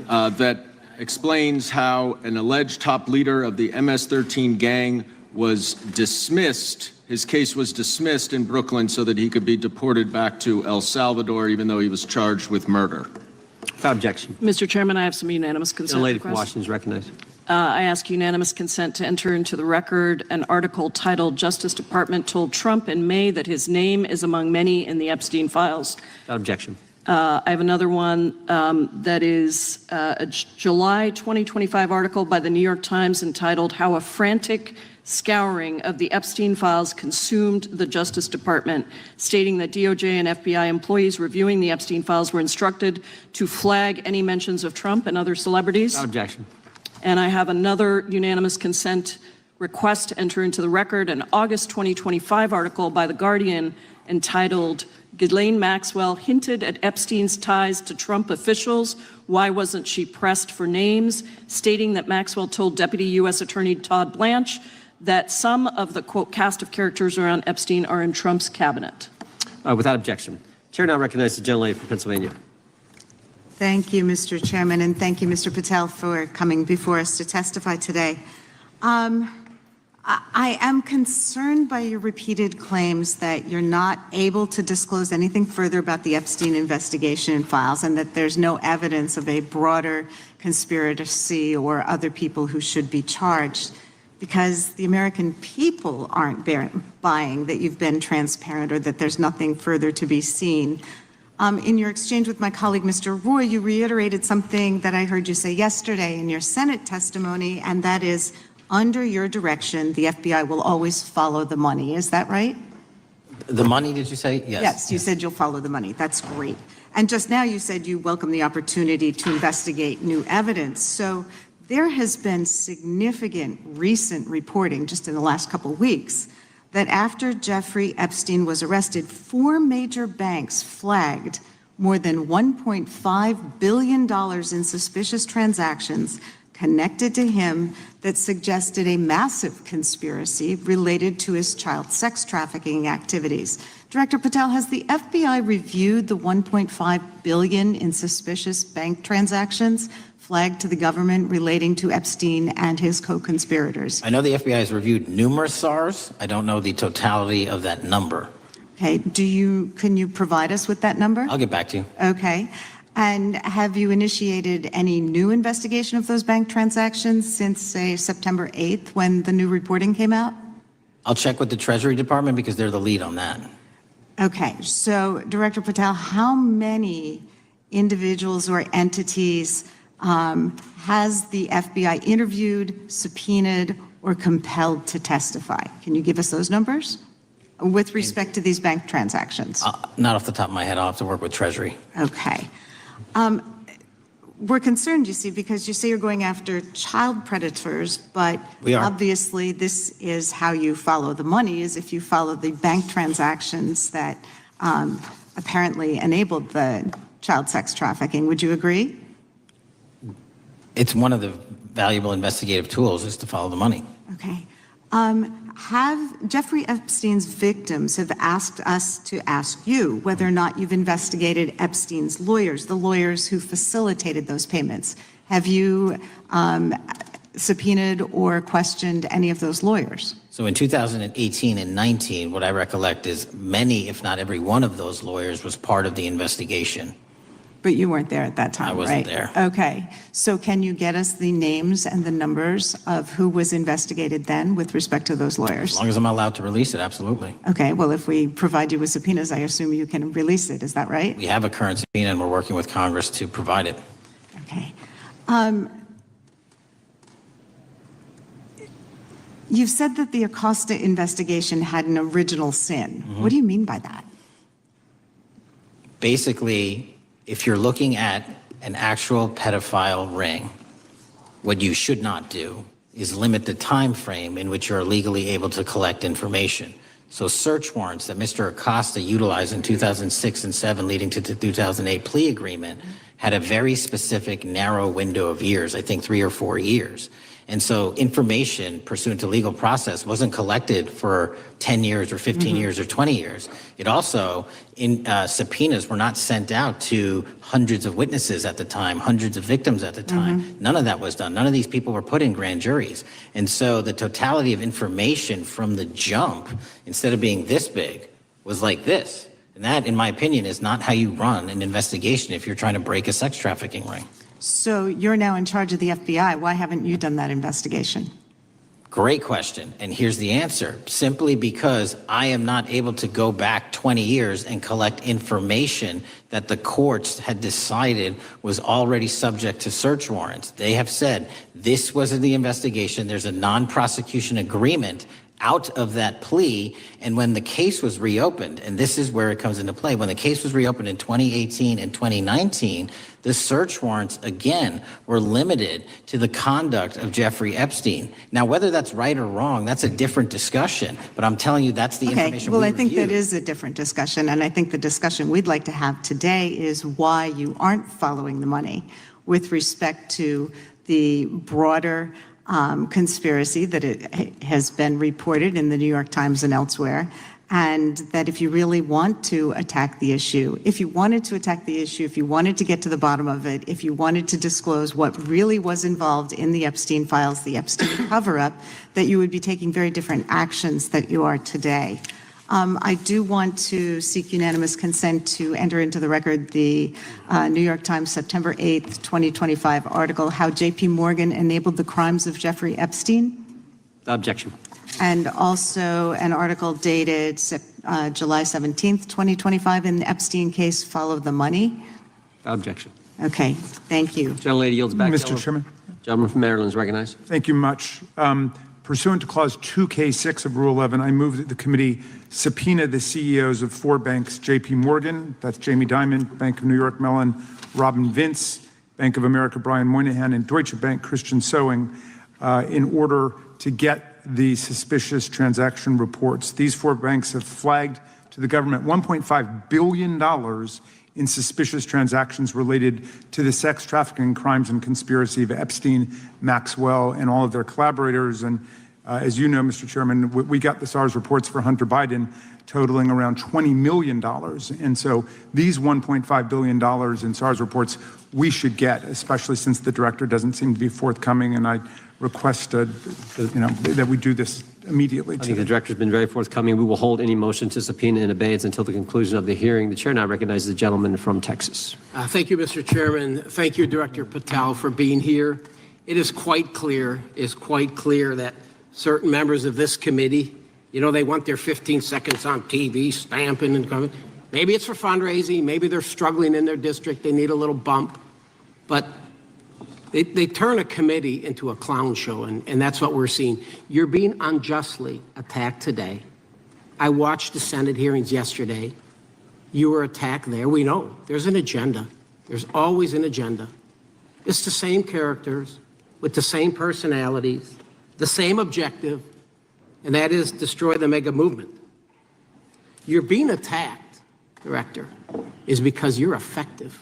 that explains how an alleged top leader of the MS-13 gang was dismissed. His case was dismissed in Brooklyn so that he could be deported back to El Salvador, even though he was charged with murder. Without objection. Mr. Chairman, I have some unanimous consent. The lady from requests. Washington is recognized. I ask unanimous consent to enter into the record an article titled "Justice Department Told Trump in May that his name is among many in the Epstein files." Without objection. I have another one that is a July 2025 article by the New York Times entitled "How a Frantic Scouring of the Epstein Files Consumed the Justice Department," stating that DOJ and FBI employees reviewing the Epstein files were instructed to flag any mentions of Trump and other celebrities. Without objection. And I have another unanimous consent request to enter into the record an August 2025 article by The Guardian entitled "Ghislaine Maxwell Hinted at Epstein's Ties to Trump Officials. Why Wasn't She Pressed for Names?" stating that Maxwell told Deputy U.S. Attorney Todd Blanche that some of the, quote, cast of characters around Epstein are in Trump's cabinet. Without objection. Chair now recognizes the gentlelady from Pennsylvania. Thank you, Mr. Chairman, and thank you, Mr. Patel, for coming before us to testify today. I am concerned by your repeated claims that you're not able to disclose anything further about the Epstein investigation files and that there's no evidence of a broader conspiracy or other people who should be charged, because the American people aren't buying that you've been transparent or that there's nothing further to be seen. In your exchange with my colleague, Mr. Roy, you reiterated something that I heard you say yesterday in your Senate testimony, and that is, under your direction, the FBI will always follow the money. Is that right? The money, did you say? Yes. Yes, you said you'll follow the money. That's great. And just now you said you welcome the opportunity to investigate new evidence. So there has been significant recent reporting just in the last couple of weeks that after Jeffrey Epstein was arrested, 4 major banks flagged more than $1.5 billion in suspicious transactions connected to him that suggested a massive conspiracy related to his child sex trafficking activities. Director Patel, has the FBI reviewed the $1.5 billion in suspicious bank transactions flagged to the government relating to Epstein and his co-conspirators? I know the FBI has reviewed numerous SARs. I don't know the totality of that number. Okay, can you provide us with that number? I'll get back to you. Okay. And have you initiated any new investigation of those bank transactions since, say, September 8th, when the new reporting came out? I'll check with the Treasury Department because they're the lead on that. Okay, so Director Patel, how many individuals or entities has the FBI interviewed, subpoenaed, or compelled to testify? Can you give us those numbers with respect to these bank transactions? Not off the top of my head. I'll have to work with Treasury. Okay. We're concerned, you see, because you say you're going after child predators, but We are. obviously this is how you follow the money, is if you follow the bank transactions that apparently enabled the child sex trafficking. Would you agree? It's one of the valuable investigative tools is to follow the money. Okay. Have Jeffrey Epstein's victims have asked us to ask you whether or not you've investigated Epstein's lawyers, the lawyers who facilitated those payments. Have you subpoenaed or questioned any of those lawyers? So in 2018 and 19, what I recollect is many, if not every one of those lawyers was part of the investigation. But you weren't there at that time, I wasn't right? there. Okay. So can you get us the names and the numbers of who was investigated then with respect to those lawyers? As long as I'm allowed to release it, absolutely. Okay. Well, if we provide you with subpoenas, I assume you can release it. Is that right? We have a current subpoena and we're working with Congress to provide it. Okay. You've said that the Acosta investigation had an original sin. What do you mean by that? Basically, if you're looking at an actual pedophile ring, what you should not do is limit the time frame in which you're legally able to collect information. So search warrants that Mr. Acosta utilized in 2006 and 7 leading to the 2008 plea agreement had a very specific narrow window of years, I think 3 or 4 years. And so information pursuant to legal process wasn't collected for 10 years or 15 years or 20 years. It also, subpoenas were not sent out to hundreds of witnesses at the time, hundreds of victims at the time. None of that was done. None of these people were put in grand juries. And so the totality of information from the jump, instead of being this big, was like this. And that, in my opinion, is not how you run an investigation if you're trying to break a sex trafficking ring. So you're now in charge of the FBI. Why haven't you done that investigation? Great question. And here's the answer. Simply because I am not able to go back 20 years and collect information that the courts had decided was already subject to search warrants. They have said this was in the investigation. There's a non-prosecution agreement out of that plea. And when the case was reopened, and this is where it comes into play, when the case was reopened in 2018 and 2019, the search warrants, again, were limited to the conduct of Jeffrey Epstein. Now, whether that's right or wrong, that's a different discussion. But I'm telling you, that's the information well, we I think reviewed. that is a different discussion. And I think the discussion we'd like to have today is why you aren't following the money with respect to the broader conspiracy that it has been reported in the New York Times and elsewhere, and that if you really want to attack the issue, if you wanted to attack the issue, if you wanted to get to the bottom of it, if you wanted to disclose what really was involved in the Epstein files, the Epstein cover-up, that you would be taking very different actions that you are today. I do want to seek unanimous consent to enter into the record the New York Times September 8th, 2025 article, How J.P. Morgan Enabled the Crimes of Jeffrey Epstein. Objection. And also an article dated July 17th, 2025 in the Epstein case, Follow the Money. Objection. Okay, thank you. Gentlelady yields back. Mr. Chairman. Gentleman from Maryland is recognized. Thank you much. Pursuant to Clause 2K6 of Rule 11, I move that the committee subpoena the CEOs of 4 banks, J.P. Morgan, that's Jamie Dimon, Bank of New York Mellon, Robin Vince, Bank of America, Brian Moynihan, and Deutsche Bank, Christian Sowing, in order to get the suspicious transaction reports. These 4 banks have flagged to the government $1.5 billion in suspicious transactions related to the sex trafficking crimes and conspiracy of Epstein, Maxwell, and all of their collaborators. And as you know, Mr. Chairman, we got the SARS reports for Hunter Biden totaling around $20 million. And so these $1.5 billion in SARS reports we should get, especially since the director doesn't seem to be forthcoming. And I request that we do this immediately. I think the director's been very forthcoming. We will hold any motion to subpoena in abeyance until the conclusion of the hearing. The chair now recognizes the gentleman from Texas. Thank you, Mr. Chairman. Thank you, Director Patel, for being here. It is quite clear that certain members of this committee, they want their 15 seconds on TV, stamping and coming. Maybe it's for fundraising. Maybe they're struggling in their district. They need a little bump. But they turn a committee into a clown show, and that's what we're seeing. You're being unjustly attacked today. I watched the Senate hearings yesterday. You were attacked there. We know there's an agenda. There's always an agenda. It's the same characters with the same personalities, the same objective, and that is destroy the mega movement. You're being attacked, Director, is because you're effective.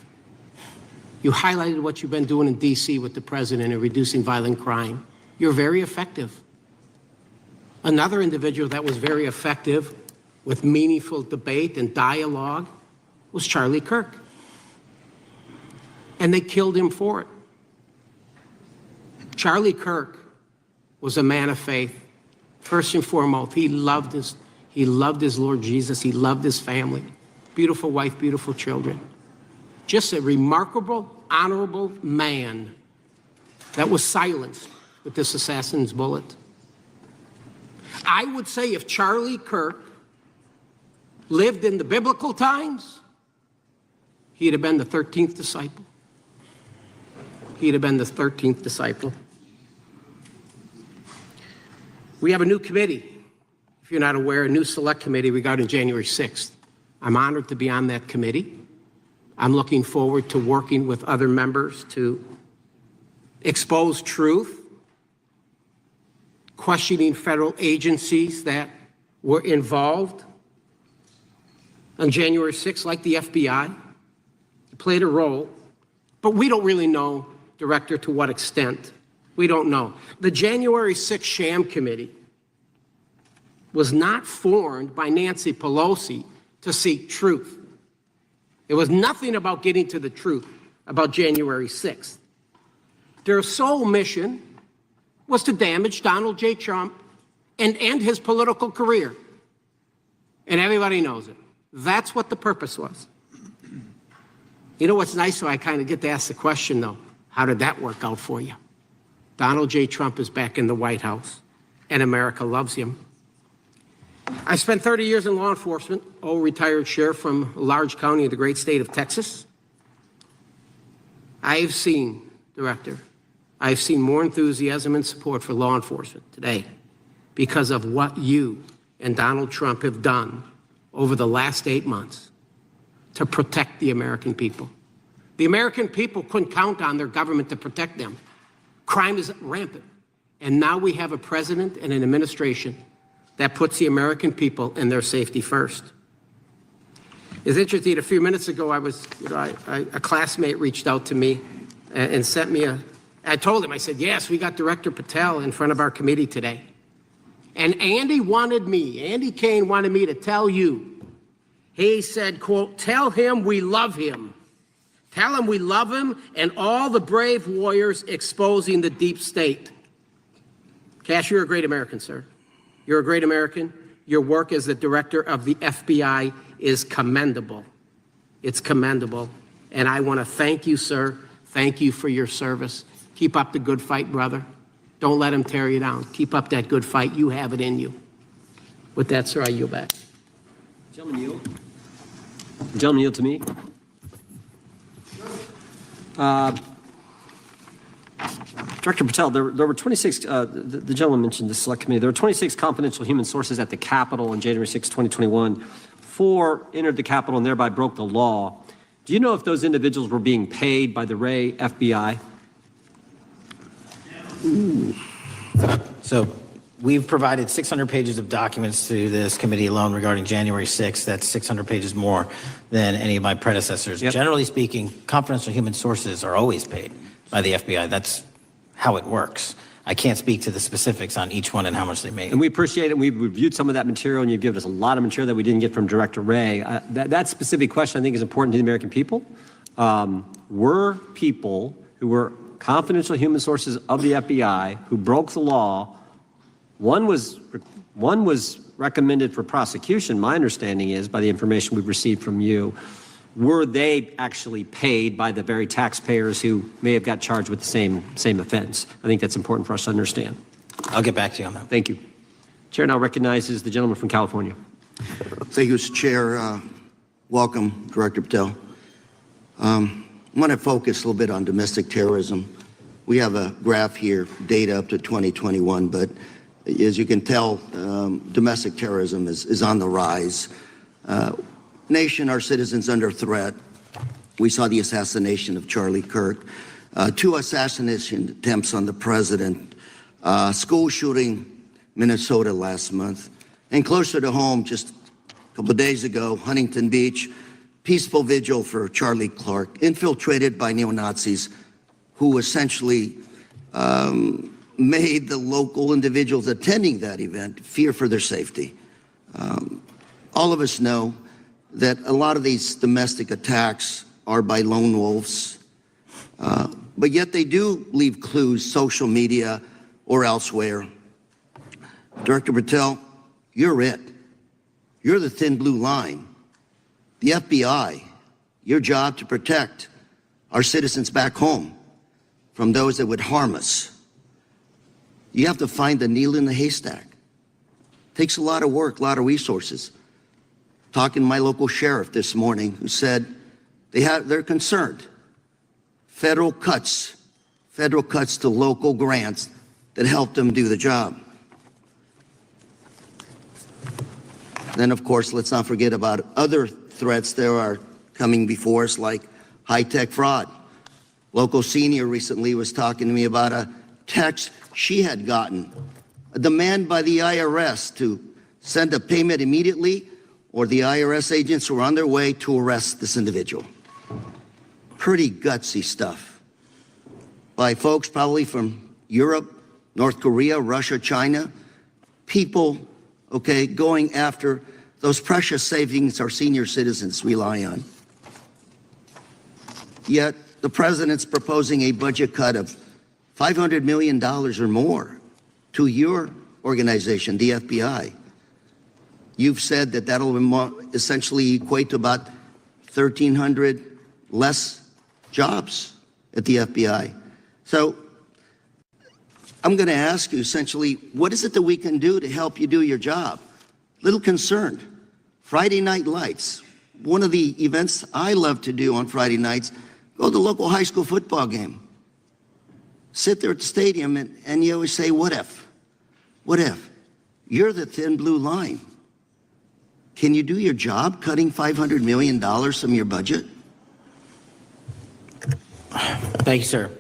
You highlighted what you've been doing in D.C. with the president and reducing violent crime. You're very effective. Another individual that was very effective with meaningful debate and dialogue was Charlie Kirk. And they killed him for it. Charlie Kirk was a man of faith. First and foremost, he loved his Lord Jesus. He loved his family. Beautiful wife, beautiful children. Just a remarkable, honorable man that was silenced with this assassin's bullet. I would say if Charlie Kirk lived in the biblical times, he'd have been the 13th disciple. He'd have been the 13th disciple. We have a new committee, if you're not aware, a new select committee regarding January 6th. I'm honored to be on that committee. I'm looking forward to working with other members to expose truth, questioning federal agencies that were involved on January 6th, like the FBI, played a role, but we don't really know, Director, to what extent. We don't know. The January 6th sham committee was not formed by Nancy Pelosi to seek truth. It was nothing about getting to the truth about January 6th. Their sole mission was to damage Donald J. Trump and end his political career. And everybody knows it. That's what the purpose was. You know what's nice? So I kind of get to ask the question, though. How did that work out for you? Donald J. Trump is back in the White House, and America loves him. I spent 30 years in law enforcement, retired sheriff from a large county in the great state of Texas. I've seen, Director, I've seen more enthusiasm and support for law enforcement today because of what you and Donald Trump have done over the last 8 months to protect the American people. The American people couldn't count on their government to protect them. Crime is rampant. And now we have a president and an administration that puts the American people and their safety first. It's interesting, a few minutes ago, a classmate reached out to me and sent me I told him, I said, yes, we got Director Patel in front of our committee today. And Andy Kane wanted me to tell you, he said, quote, tell him we love him. Tell him we love him and all the brave warriors exposing the deep state. Kash, you're a great American, sir. You're a great American. Your work as the director of the FBI is commendable. It's commendable. And I want to thank you, sir. Thank you for your service. Keep up the good fight, brother. Don't let him tear you down. Keep up that good fight. You have it in you. With that, sir, I yield back. Gentleman yield. Gentleman yield to me. Director Patel, there were 26, the gentleman mentioned the select committee, there were 26 confidential human sources at the Capitol on January 6, 2021. 4 entered the Capitol and thereby broke the law. Do you know if those individuals were being paid by the Ray FBI? So we've provided 600 pages of documents to this committee alone regarding January 6th. That's 600 pages more than any of my predecessors. Yep. Generally speaking, confidential human sources are always paid by the FBI. That's how it works. I can't speak to the specifics on each one and how much they make. And we appreciate it. We've reviewed some of that material, and you've given us a lot of material that we didn't get from Director Ray. That specific question, I think, is important to the American people. Were people who were confidential human sources of the FBI who broke the law, one was recommended for prosecution, my understanding is, by the information we've received from you. Were they actually paid by the very taxpayers who may have got charged with the same offense? I think that's important for us to understand. I'll get back to you on that. Thank you. Chair now recognizes the gentleman from California. Thank you, Mr. Chair. Welcome, Director Patel. I'm going to focus a little bit on domestic terrorism. We have a graph here, data up to 2021, but as you can tell, domestic terrorism is on the rise. Nation, our citizens under threat. We saw the assassination of Charlie Kirk, 2 assassination attempts on the president, school shooting Minnesota last month, and closer to home, just a couple of days ago, Huntington Beach, peaceful vigil for Charlie Kirk, infiltrated by neo-Nazis who essentially made the local individuals attending that event fear for their safety. All of us know that a lot of these domestic attacks are by lone wolves, but yet they do leave clues, social media or elsewhere. Director Patel, you're it. You're the thin blue line. The FBI, your job to protect our citizens back home from those that would harm us. You have to find the needle in the haystack. Takes a lot of work, a lot of resources. Talking to my local sheriff this morning, who said they're concerned. Federal cuts to local grants that help them do the job. Then, of course, let's not forget about other threats that are coming before us, like high-tech fraud. Local senior recently was talking to me about a text she had gotten, a demand by the IRS to send a payment immediately, or the IRS agents were on their way to arrest this individual. Pretty gutsy stuff by folks probably from Europe, North Korea, Russia, China, people, okay, going after those precious savings our senior citizens rely on. Yet the president's proposing a budget cut of $500 million or more to your organization, the FBI. You've said that that'll essentially equate to about 1,300 less jobs at the FBI. So I'm going to ask you essentially, what is it that we can do to help you do your job? Little concerned. Friday Night Lights. One of the events I love to do on Friday nights, go to the local high school football game. Sit there at the stadium and you always say, what if? What if? You're the thin blue line. Can you do your job cutting $500 million from your budget? Thank you, sir.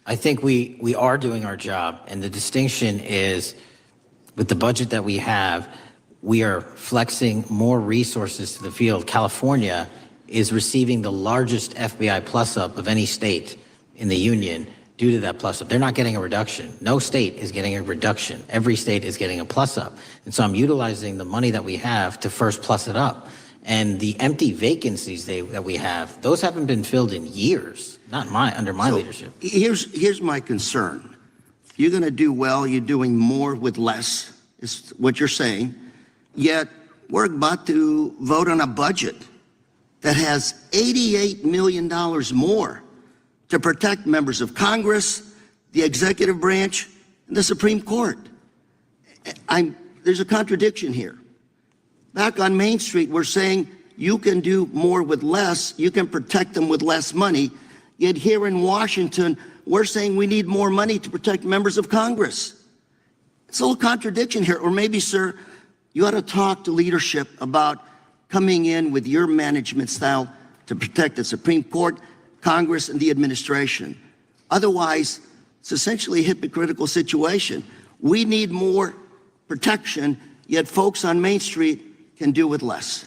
I think we are doing our job, and the distinction is with the budget that we have, we are flexing more resources to the field. California is receiving the largest FBI plus-up of any state in the union due to that plus-up. They're not getting a reduction. No state is getting a reduction. Every state is getting a plus-up. And so I'm utilizing the money that we have to first plus it up. And the empty vacancies that we have, those haven't been filled in years, not under my leadership. Here's my concern. You're going to do well. You're doing more with less, is what you're saying. Yet we're about to vote on a budget that has $88 million more to protect members of Congress, the executive branch, and the Supreme Court. There's a contradiction here. Back on Main Street, we're saying you can do more with less, you can protect them with less money, yet here in Washington, we're saying we need more money to protect members of Congress. It's a little contradiction here. Or maybe, sir, you ought to talk to leadership about coming in with your management style to protect the Supreme Court, Congress, and the administration. Otherwise, it's essentially a hypocritical situation. We need more protection, yet folks on Main Street can do with less.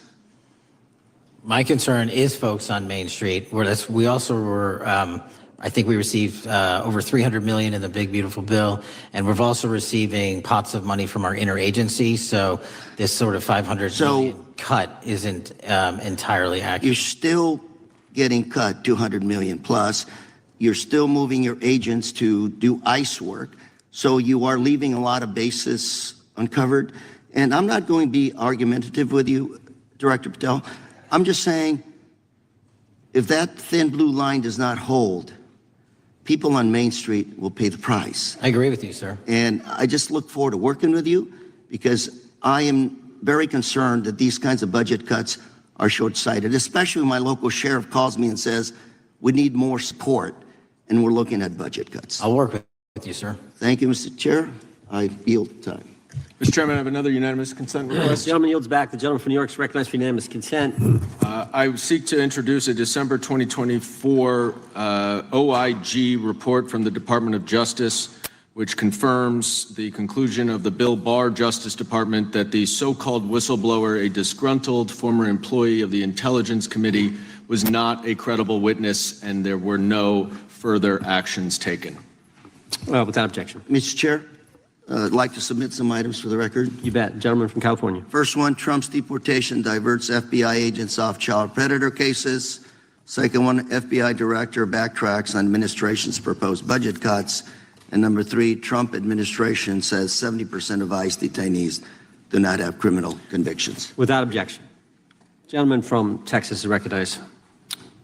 My concern is folks on Main Street. We also were, I think we received over $300 million in the big, beautiful bill, and we're also receiving pots of money from our interagency. So this sort of $500 million cut isn't entirely accurate. You're still getting cut $200 million plus. You're still moving your agents to do ICE work. So you are leaving a lot of bases uncovered. And I'm not going to be argumentative with you, Director Patel. I'm just saying, if that thin blue line does not hold, people on Main Street will pay the price. I agree with you, sir. And I just look forward to working with you, because I am very concerned that these kinds of budget cuts are short-sighted, especially when my local sheriff calls me and says, we need more support, and we're looking at budget cuts. I'll work with you, sir. Thank you, Mr. Chair. I yield time. Mr. Chairman, I have another unanimous consent request. The gentleman yields back. The gentleman from New York is recognized for unanimous consent. I seek to introduce a December 2024 OIG report from the Department of Justice, which confirms the conclusion of the Bill Barr Justice Department that the so-called whistleblower, a disgruntled former employee of the Intelligence Committee, was not a credible witness and there were no further actions taken. Without objection. Mr. Chair, I'd like to submit some items for the record. You bet. Gentleman from California. First one, Trump's deportation diverts FBI agents off child predator cases. Second one, FBI director backtracks on administration's proposed budget cuts. And number three, Trump administration says 70% of ICE detainees do not have criminal convictions. Without objection. Gentleman from Texas is recognized.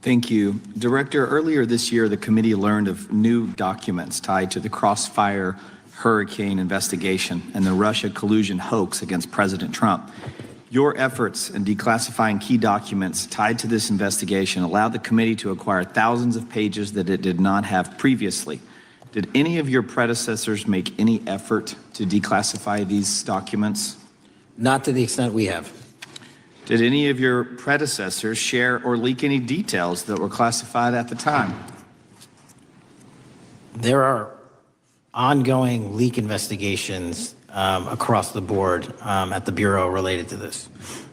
Thank you. Director, earlier this year, the committee learned of new documents tied to the Crossfire Hurricane investigation and the Russia collusion hoax against President Trump. Your efforts in declassifying key documents tied to this investigation allowed the committee to acquire thousands of pages that it did not have previously. Did any of your predecessors make any effort to declassify these documents? Not to the extent we have. Did any of your predecessors share or leak any details that were classified at the time? There are ongoing leak investigations across the board at the Bureau related to this.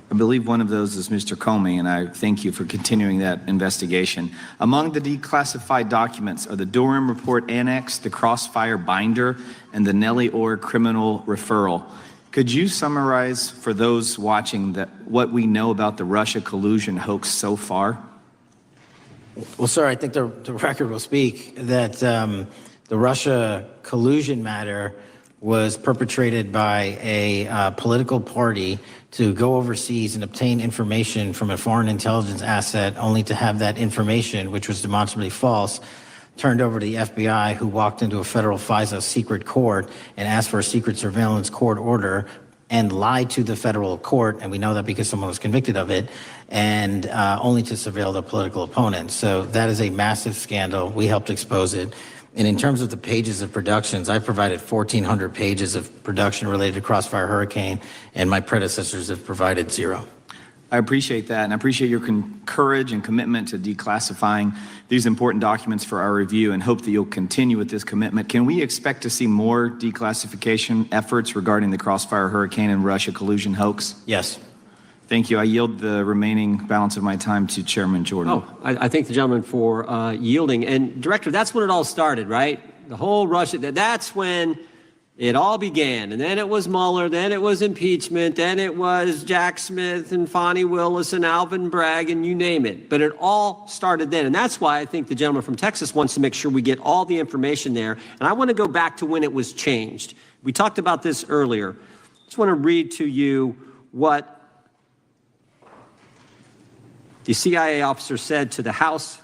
I believe one of those is Mr. Comey, and I thank you for continuing that investigation. Among the declassified documents are the Durham report annex, the Crossfire binder, and the Nellie Orr criminal referral. Could you summarize for those watching what we know about the Russia collusion hoax so far? Well, sir, I think the record will speak that the Russia collusion matter was perpetrated by a political party to go overseas and obtain information from a foreign intelligence asset, only to have that information, which was demonstrably false, turned over to the FBI, who walked into a federal FISA secret court and asked for a secret surveillance court order and lied to the federal court, and we know that because someone was convicted of it, and only to surveil the political opponent. So that is a massive scandal. We helped expose it. And in terms of the pages of productions, I provided 1,400 pages of production related to Crossfire Hurricane, and my predecessors have provided 0. I appreciate that, and I appreciate your courage and commitment to declassifying these important documents for our review, and hope that you'll continue with this commitment. Can we expect to see more declassification efforts regarding the Crossfire Hurricane and Russia collusion hoax? Yes. Thank you. I yield the remaining balance of my time to Chairman Jordan. Oh, I thank the gentleman for yielding. And Director, that's when it all started, right? The whole Russia, that's when it all began. And then it was Mueller, then it was impeachment, then it was Jack Smith and Fonnie Willis and Alvin Bragg and you name it. But it all started then. And that's why I think the gentleman from Texas wants to make sure we get all the information there. And I want to go back to when it was changed. We talked about this earlier. I just want to read to you what the CIA officer said to the House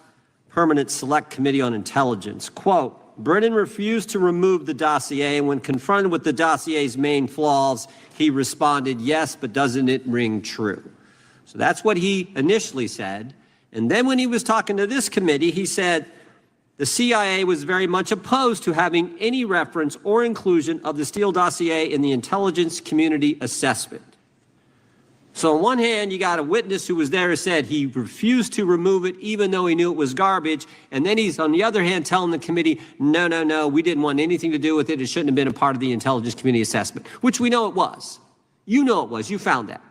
Permanent Select Committee on Intelligence, quote, Brennan refused to remove the dossier, and when confronted with the dossier's main flaws, he responded, yes, but doesn't it ring true? So that's what he initially said. And then when he was talking to this committee, he said the CIA was very much opposed to having any reference or inclusion of the Steele dossier in the intelligence community assessment. So on one hand, you got a witness who was there who said he refused to remove it even though he knew it was garbage. And then he's, on the other hand, telling the committee, no, we didn't want anything to do with it. It shouldn't have been a part of the intelligence community assessment, which we know it was. You know it was. You found that.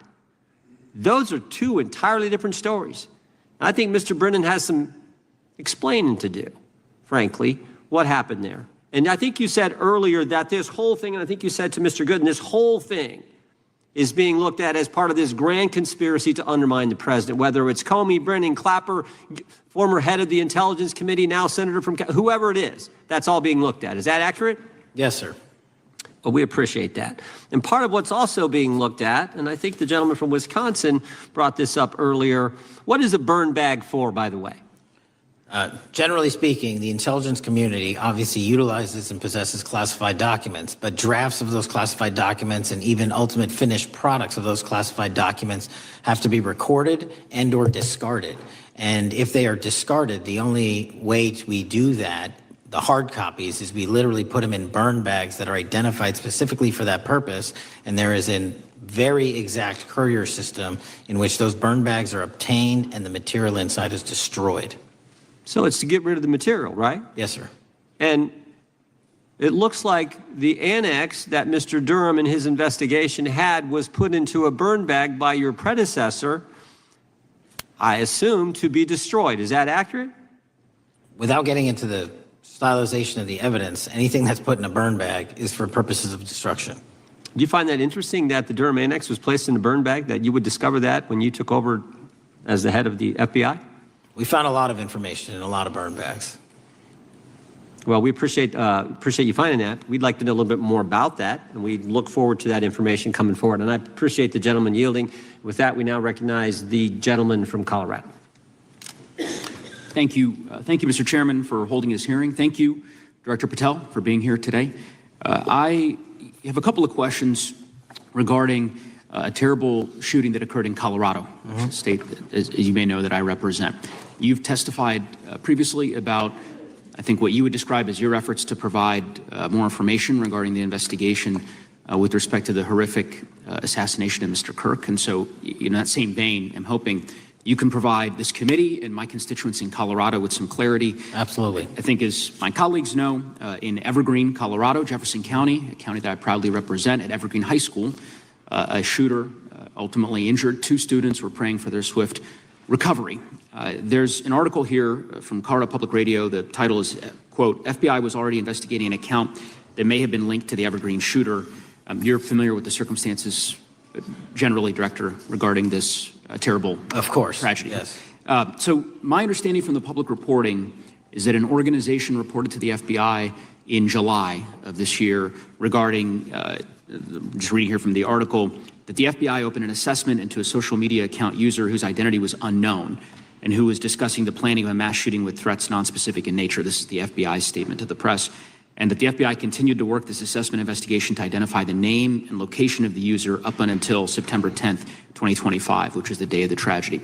Those are two entirely different stories. I think Mr. Brennan has some explaining to do, frankly, what happened there. And I think you said earlier that this whole thing, and I think you said to Mr. Gooden, this whole thing is being looked at as part of this grand conspiracy to undermine the president, whether it's Comey, Brennan, Clapper, former head of the Intelligence Committee, now senator from, whoever it is, that's all being looked at. Is that accurate? Yes, sir. Well, we appreciate that. And part of what's also being looked at, and I think the gentleman from Wisconsin brought this up earlier, what is a burn bag for, by the way? Generally speaking, the intelligence community obviously utilizes and possesses classified documents, but drafts of those classified documents and even ultimate finished products of those classified documents have to be recorded and or discarded. And if they are discarded, the only way we do that the hard copies is we literally put them in burn bags that are identified specifically for that purpose. And there is a very exact courier system in which those burn bags are obtained and the material inside is destroyed. So it's to get rid of the material, right? Yes, sir. And it looks like the annex that Mr. Durham in his investigation had was put into a burn bag by your predecessor, I assume, to be destroyed. Is that accurate? Without getting into the stylization of the evidence, anything that's put in a burn bag is for purposes of destruction. Do you find that interesting that the Durham annex was placed in a burn bag, that you would discover that when you took over as the head of the FBI? We found a lot of information in a lot of burn bags. Well, we appreciate you finding that. We'd like to know a little bit more about that, and we look forward to that information coming forward. And I appreciate the gentleman yielding. With that, we now recognize the gentleman from Colorado. Thank you. Thank you, Mr. Chairman, for holding this hearing. Thank you, Director Patel, for being here today. I have a couple of questions regarding a terrible shooting that occurred in Colorado, a state, as you may know, that I represent. You've testified previously about, I think, what you would describe as your efforts to provide more information regarding the investigation with respect to the horrific assassination of Mr. Kirk. And so, in that same vein, I'm hoping you can provide this committee and my constituents in Colorado with some clarity. Absolutely. I think, as my colleagues know, in Evergreen, Colorado, Jefferson County, a county that I proudly represent, at Evergreen High School, a shooter ultimately injured 2 students. Were praying for their swift recovery. There's an article here from Colorado Public Radio. The title is, quote, FBI was already investigating an account that may have been linked to the Evergreen shooter. You're familiar with the circumstances generally, Director, regarding this terrible tragedy. Yes. So my understanding from the public reporting is that an organization reported to the FBI in July of this year regarding, just reading here from the article, that the FBI opened an assessment into a social media account user whose identity was unknown and who was discussing the planning of a mass shooting with threats nonspecific in nature. This is the FBI's statement to the press. And that the FBI continued to work this assessment investigation to identify the name and location of the user up until September 10th, 2025, which is the day of the tragedy.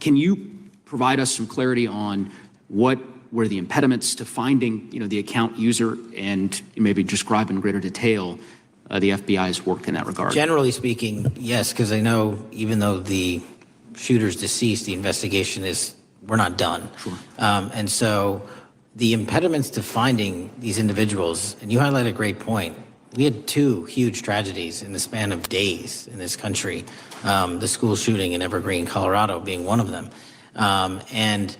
Can you provide us some clarity on what were the impediments to finding, the account user, and maybe describe in greater detail the FBI's work in that regard? Generally speaking, yes, because I know even though the shooter's deceased, the investigation we're not done. Sure. And so the impediments to finding these individuals, and you highlight a great point. We had 2 huge tragedies in the span of days in this country, the school shooting in Evergreen, Colorado being one of them. And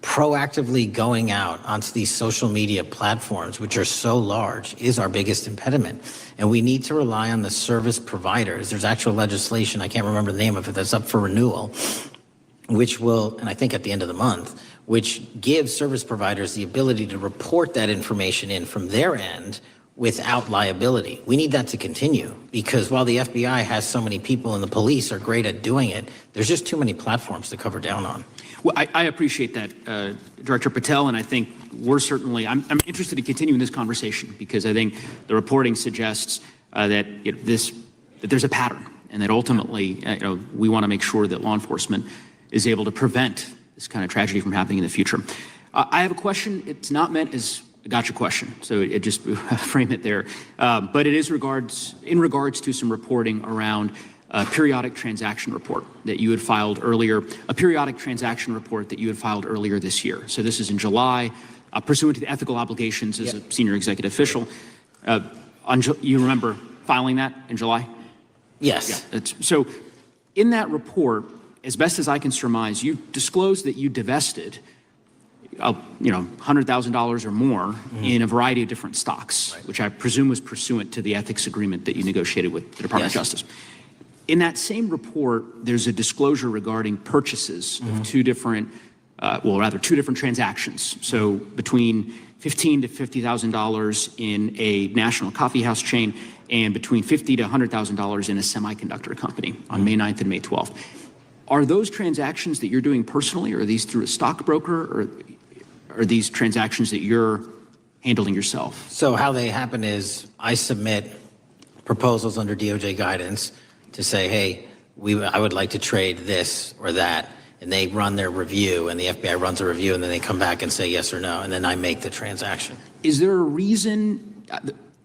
proactively going out onto these social media platforms, which are so large, is our biggest impediment. And we need to rely on the service providers. There's actual legislation, I can't remember the name of it, that's up for renewal, which will, and I think at the end of the month, which gives service providers the ability to report that information in from their end without liability. We need that to continue, because while the FBI has so many people and the police are great at doing it, there's just too many platforms to cover down on. Well, I appreciate that, Director Patel, and I think we're certainly, I'm interested in continuing this conversation, because I think the reporting suggests that there's a pattern, and that ultimately, we want to make sure that law enforcement is able to prevent this kind of tragedy from happening in the future. I have a question. It's not meant as a gotcha question, so it just frame it there. But it is in regards to some reporting around a periodic transaction report that you had filed earlier, this year. So this is in July, pursuant to the ethical obligations as a senior executive official. You remember filing that in July? Yes. Yeah, so in that report, as best as I can surmise, you disclosed that you divested, $100,000 or more in a variety of different stocks, which I presume was pursuant to the ethics agreement that you negotiated with the Department of Justice. In that same report, there's a disclosure regarding purchases of 2 different transactions. So between $15,000 to $50,000 in a national coffee house chain, and between $50,000 to $100,000 in a semiconductor company on May 9th and May 12th. Are those transactions that you're doing personally, or are these through a stockbroker, or are these transactions that you're handling yourself? So how they happen is I submit proposals under DOJ guidance to say, hey, I would like to trade this or that. and they run their review, and the FBI runs a review, and then they come back and say yes or no, and then I make the transaction. Is there a reason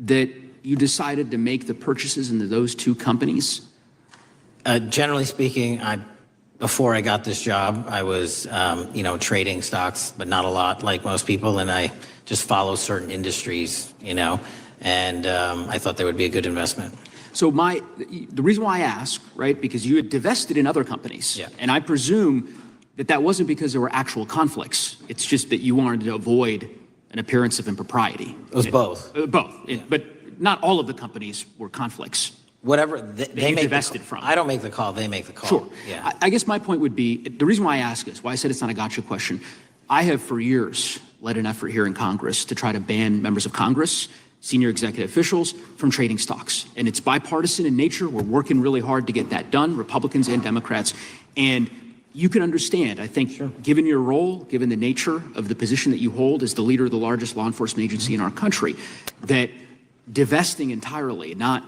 that you decided to make the purchases into those two companies? Generally speaking, before I got this job, I was, trading stocks, but not a lot like most people, and I just follow certain industries, and I thought they would be a good investment. So the reason why I ask, right, because you had divested in other companies, and I presume that wasn't because there were actual conflicts. It's just that you wanted to avoid an appearance of impropriety. It was both. Both, but not all of the companies were conflicts. Whatever they make divested from. I don't make the call; they make the call. Sure. Yeah. I guess my point would be the reason why I ask is why I said it's not a gotcha question. I have for years led an effort here in Congress to try to ban members of Congress, senior executive officials, from trading stocks. And it's bipartisan in nature. We're working really hard to get that done, Republicans and Democrats. And you can understand, I think, given your role, given the nature of the position that you hold as the leader of the largest law enforcement agency in our country, that divesting entirely, not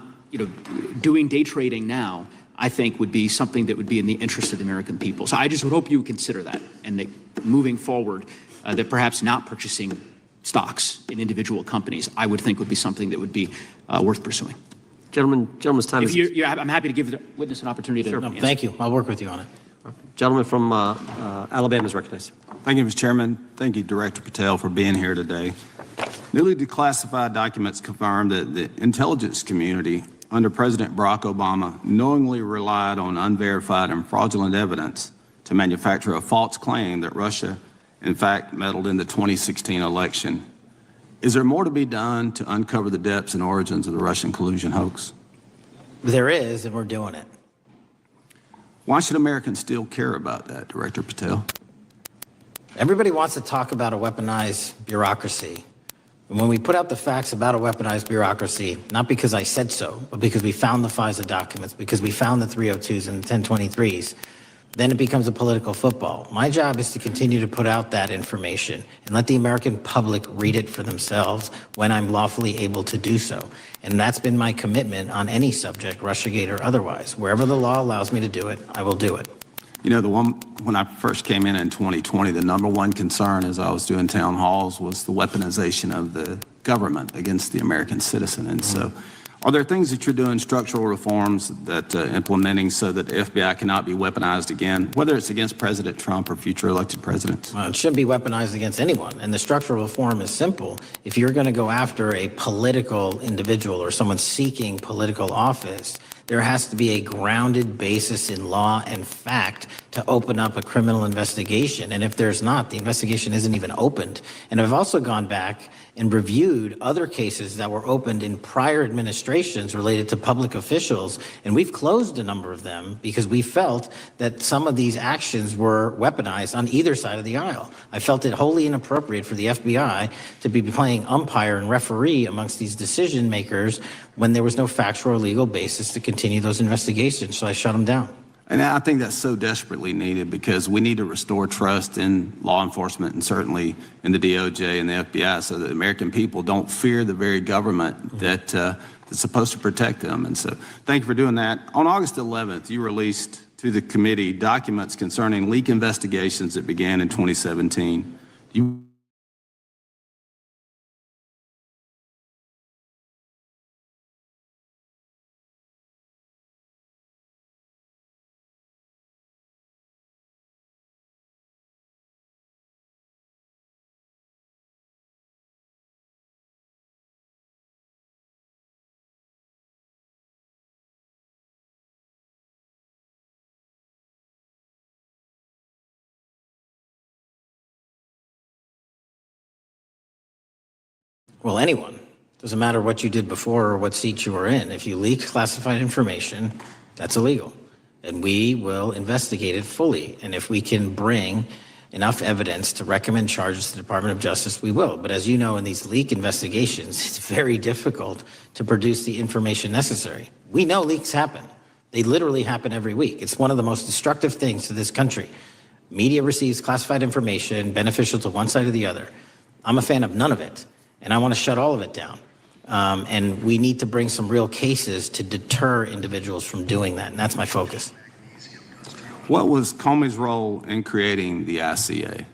doing day trading now, I think would be something that would be in the interest of the American people. So I just would hope you would consider that, and that moving forward, that perhaps not purchasing stocks in individual companies, I would think would be something that would be worth pursuing. Gentleman's time is... I'm happy to give the witness an opportunity to answer. Thank you. I'll work with you on it. Gentleman from Alabama is recognized. Thank you, Mr. Chairman. Thank you, Director Patel, for being here today. Newly declassified documents confirm that the intelligence community under President Barack Obama knowingly relied on unverified and fraudulent evidence to manufacture a false claim that Russia, in fact, meddled in the 2016 election. Is there more to be done to uncover the depths and origins of the Russian collusion hoax? There is, and we're doing it. Why should Americans still care about that, Director Patel? Everybody wants to talk about a weaponized bureaucracy. And when we put out the facts about a weaponized bureaucracy, not because I said so, but because we found the FISA documents, because we found the 302s and the 1023s, then it becomes a political football. My job is to continue to put out that information and let the American public read it for themselves when I'm lawfully able to do so. And that's been my commitment on any subject, Russiagate or otherwise. Wherever the law allows me to do it, I will do it. When I first came in 2020, the number one concern as I was doing town halls was the weaponization of the government against the American citizen. And so are there things that you're doing, structural reforms that implementing so that the FBI cannot be weaponized again, whether it's against President Trump or future elected presidents? It shouldn't be weaponized against anyone. And the structural reform is simple. If you're going to go after a political individual or someone seeking political office, there has to be a grounded basis in law and fact to open up a criminal investigation. And if there's not, the investigation isn't even opened. And I've also gone back and reviewed other cases that were opened in prior administrations related to public officials, and we've closed a number of them because we felt that some of these actions were weaponized on either side of the aisle. I felt it wholly inappropriate for the FBI to be playing umpire and referee amongst these decision makers when there was no factual or legal basis to continue those investigations, so I shut them down. And I think that's so desperately needed because we need to restore trust in law enforcement and certainly in the DOJ and the FBI so that the American people don't fear the very government that's supposed to protect them. And so thank you for doing that. On August 11th, you released to the committee documents concerning leak investigations that began in 2017. Well, anyone. Doesn't matter what you did before or what seat you were in. If you leak classified information, that's illegal. And we will investigate it fully. And if we can bring enough evidence to recommend charges to the Department of Justice, we will. But as you know, in these leak investigations, it's very difficult to produce the information necessary. We know leaks happen. They literally happen every week. It's one of the most destructive things to this country. Media receives classified information beneficial to one side or the other. I'm a fan of none of it. And I want to shut all of it down. And we need to bring some real cases to deter individuals from doing that. And that's my focus. What was Comey's role in creating the ICA?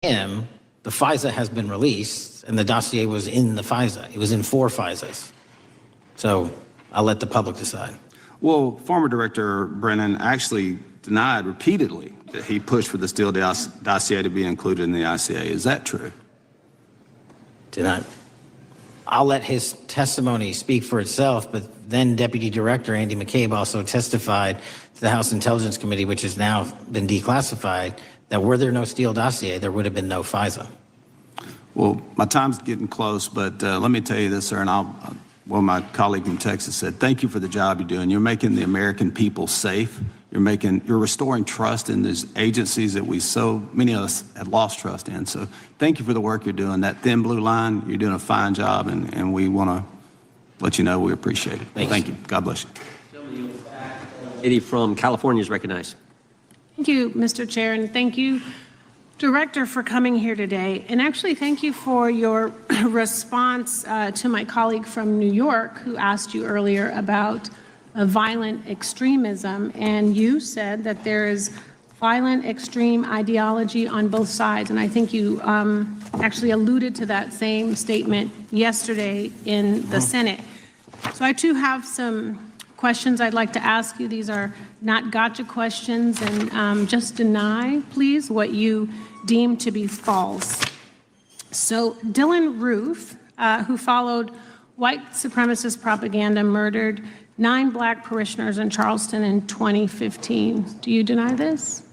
Him, the FISA has been released, and the dossier was in the FISA. It was in 4 FISAs. So I'll let the public decide. Well, former Director Brennan actually denied repeatedly that he pushed for the Steele dossier to be included in the ICA. Is that true? Denied. I'll let his testimony speak for itself, but then Deputy Director Andy McCabe also testified to the House Intelligence Committee, which has now been declassified, that were there no Steele dossier, there would have been no FISA. Well, my time's getting close, but let me tell you this, sir, and my colleague from Texas said, thank you for the job you're doing. You're making the American people safe. You're restoring trust in these agencies that so many of us had lost trust in. So thank you for the work you're doing. That thin blue line, you're doing a fine job, and we want to let you know we appreciate it. Thank you. God bless you. Lady from California is recognized. Thank you, Mr. Chair, and thank you, Director, for coming here today. And actually, thank you for your response to my colleague from New York who asked you earlier about violent extremism. And you said that there is violent extreme ideology on both sides. And I think you actually alluded to that same statement yesterday in the Senate. So I too have some questions I'd like to ask you. These are not gotcha questions, and just deny, please, what you deem to be false. So Dylan Roof, who followed white supremacist propaganda, murdered 9 black parishioners in Charleston in 2015. Do you deny this?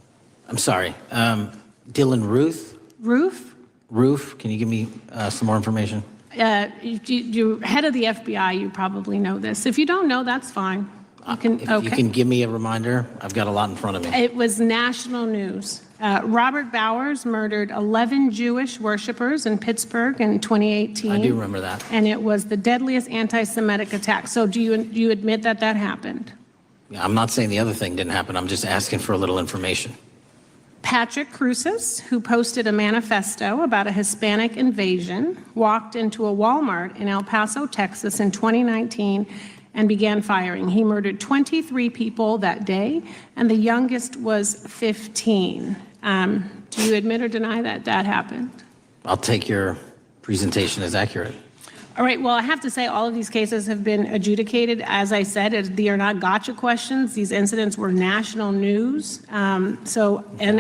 I'm sorry. Dylan Ruth? Roof, can you give me some more information? You're head of the FBI, you probably know this. If you don't know, that's fine. If you can give me a reminder, I've got a lot in front of me. It was national news. Robert Bowers murdered 11 Jewish worshipers in Pittsburgh in 2018. I do remember that. And it was the deadliest anti-Semitic attack. So do you admit that that happened? Yeah, I'm not saying the other thing didn't happen. I'm just asking for a little information. Patrick Cruces, who posted a manifesto about a Hispanic invasion, walked into a Walmart in El Paso, Texas in 2019 and began firing. He murdered 23 people that day, and the youngest was 15. Do you admit or deny that that happened? I'll take your presentation as accurate. All right, well, I have to say all of these cases have been adjudicated. As I said, they are not gotcha questions. These incidents were national news. And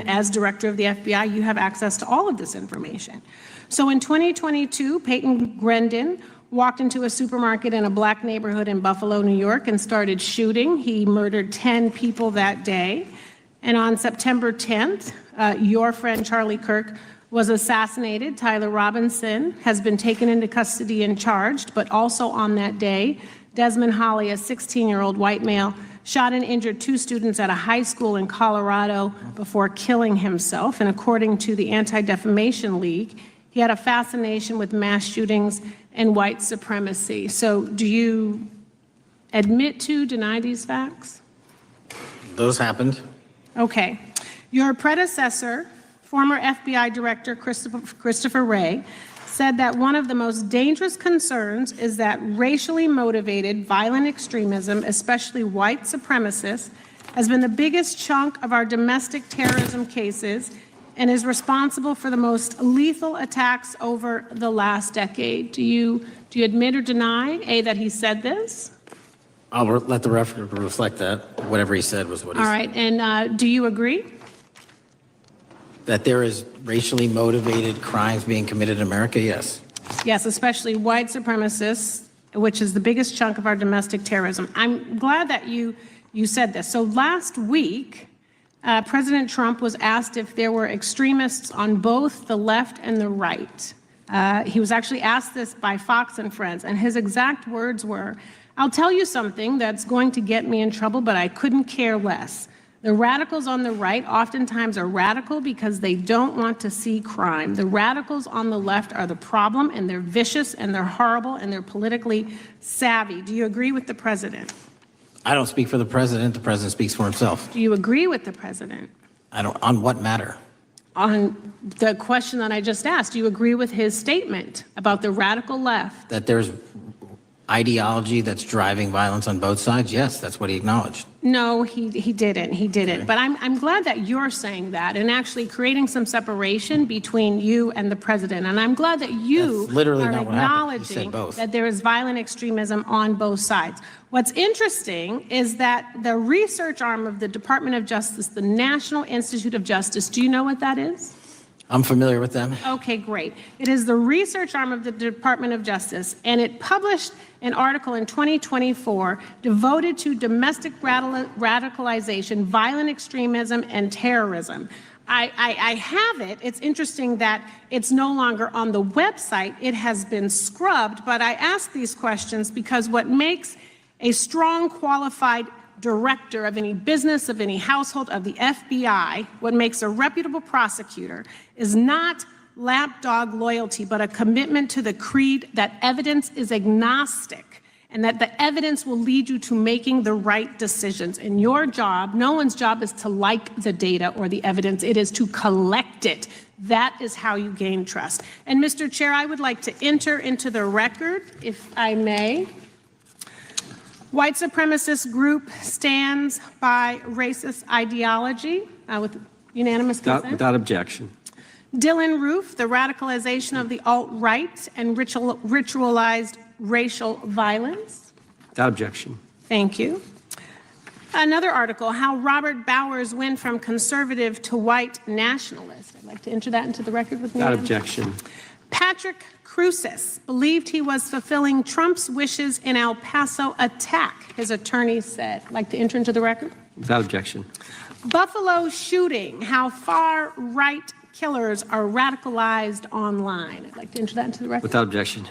as director of the FBI, you have access to all of this information. So in 2022, Peyton Grendon walked into a supermarket in a black neighborhood in Buffalo, New York, and started shooting. He murdered 10 people that day. And on September 10th, your friend Charlie Kirk was assassinated. Tyler Robinson has been taken into custody and charged, but also on that day, Desmond Holley, a 16-year-old white male, shot and injured 2 students at a high school in Colorado before killing himself. And according to the Anti-Defamation League, he had a fascination with mass shootings and white supremacy. So do you admit to, deny these facts? Those happened. Okay. Your predecessor, former FBI Director Christopher Wray, said that one of the most dangerous concerns is that racially motivated violent extremism, especially white supremacists, has been the biggest chunk of our domestic terrorism cases and is responsible for the most lethal attacks over the last decade. Do you admit or deny, A, that he said this? I'll let the record reflect that. Whatever he said was what he All said. right, and do you agree? That there is racially motivated crimes being committed in America, yes. Yes, especially white supremacists, which is the biggest chunk of our domestic terrorism. I'm glad that you said this. So last week, President Trump was asked if there were extremists on both the left and the right. He was actually asked this by Fox and Friends, and his exact words were, I'll tell you something that's going to get me in trouble, but I couldn't care less. The radicals on the right oftentimes are radical because they don't want to see crime. The radicals on the left are the problem, and they're vicious, and they're horrible, and they're politically savvy. Do you agree with the president? I don't speak for the president. The president speaks for himself. Do you agree with the president? I don't. On what matter? On the question that I just asked, do you agree with his statement about the radical left? That there's ideology that's driving violence on both sides? Yes, that's what he acknowledged. No, he didn't. He didn't. But I'm glad that you're saying that and actually creating some separation between you and the president. And I'm glad that you That's literally are not what happened. He said acknowledging both. that there is violent extremism on both sides. What's interesting is that the research arm of the Department of Justice, the National Institute of Justice, do you know what that is? I'm familiar with them. Okay, great. It is the research arm of the Department of Justice, and it published an article in 2024 devoted to domestic radicalization, violent extremism, and terrorism. I have it. It's interesting that it's no longer on the website. It has been scrubbed, but I ask these questions because what makes a strong, qualified director of any business, of any household, of the FBI, what makes a reputable prosecutor is not lapdog loyalty, but a commitment to the creed that evidence is agnostic and that the evidence will lead you to making the right decisions. And your job, no one's job is to like the data or the evidence, it is to collect it. That is how you gain trust. And Mr. Chair, I would like to enter into the record, if I may. White supremacist group stands by racist ideology with unanimous consent. Without objection. Dylan Roof, the radicalization of the alt-right and ritualized racial violence. Without objection. Thank you. Another article, how Robert Bowers went from conservative to white nationalist. I'd like to enter that into the record with me. Without objection. Patrick Cruces believed he was fulfilling Trump's wishes in El Paso attack, his attorney said. I'd like to enter into the record. Without objection. Buffalo shooting, how far-right killers are radicalized online. I'd like to enter that into the record. Without objection.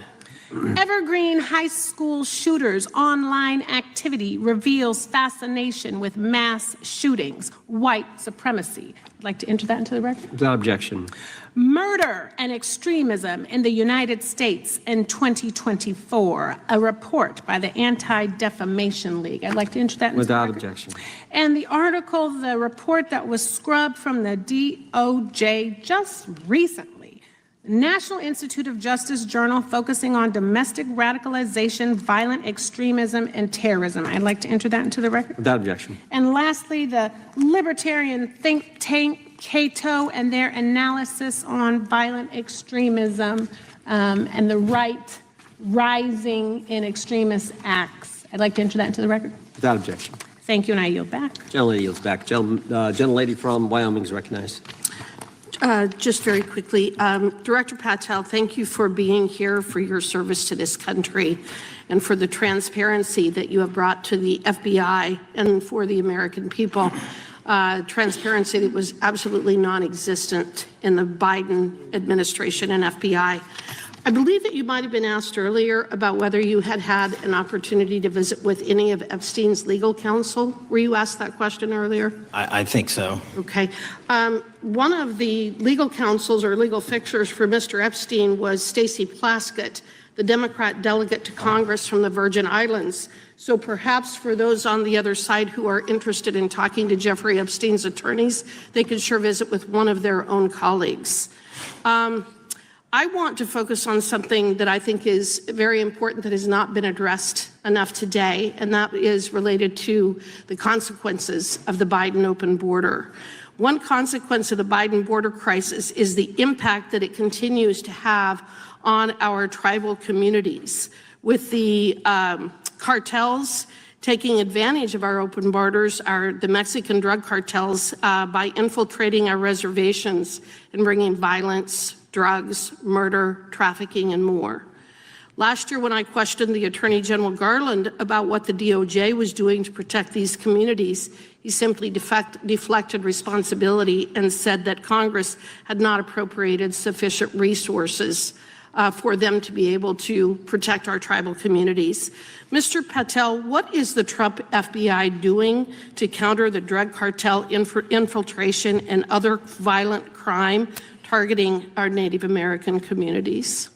Evergreen High School shooters online activity reveals fascination with mass shootings, white supremacy. I'd like to enter that into the record. Without objection. Murder and extremism in the United States in 2024, a report by the Anti-Defamation League. I'd like to enter that into Without the record. objection. And the article, the report that was scrubbed from the DOJ just recently. National Institute of Justice Journal focusing on domestic radicalization, violent extremism, and terrorism. I'd like to enter that into the record. Without objection. And lastly, the libertarian think tank Cato and their analysis on violent extremism and the right rising in extremist acts. I'd like to enter that into the record. Without objection. Thank you, and I yield back. Gentlelady yields back. Gentlelady from Wyoming is recognized. Just very quickly, Director Patel, thank you for being here, for your service to this country, and for the transparency that you have brought to the FBI and for the American people. Transparency that was absolutely non-existent in the Biden administration and FBI. I believe that you might have been asked earlier about whether you had had an opportunity to visit with any of Epstein's legal counsel. Were you asked that question earlier? I think so. Okay. One of the legal counsels or legal fixers for Mr. Epstein was Stacey Plaskett, the Democrat delegate to Congress from the Virgin Islands. So perhaps for those on the other side who are interested in talking to Jeffrey Epstein's attorneys, they could sure visit with one of their own colleagues. I want to focus on something that I think is very important that has not been addressed enough today, and that is related to the consequences of the Biden open border. One consequence of the Biden border crisis is the impact that it continues to have on our tribal communities, with the cartels taking advantage of our open borders, the Mexican drug cartels, by infiltrating our reservations and bringing violence, drugs, murder, trafficking, and more. Last year, when I questioned the Attorney General Garland about what the DOJ was doing to protect these communities, he simply deflected responsibility and said that Congress had not appropriated sufficient resources for them to be able to protect our tribal communities. Mr. Patel, what is the Trump FBI doing to counter the drug cartel infiltration and other violent crime targeting our Native American communities?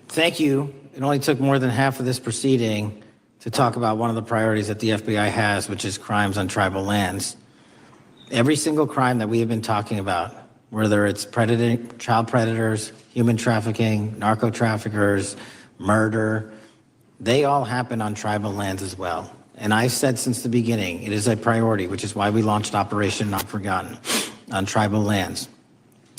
Thank you. It only took more than half of this proceeding to talk about one of the priorities that the FBI has, which is crimes on tribal lands. Every single crime that we have been talking about, whether it's child predators, human trafficking, narco traffickers, murder, they all happen on tribal lands as well. And I've said since the beginning, it is a priority, which is why we launched Operation Not Forgotten on tribal lands.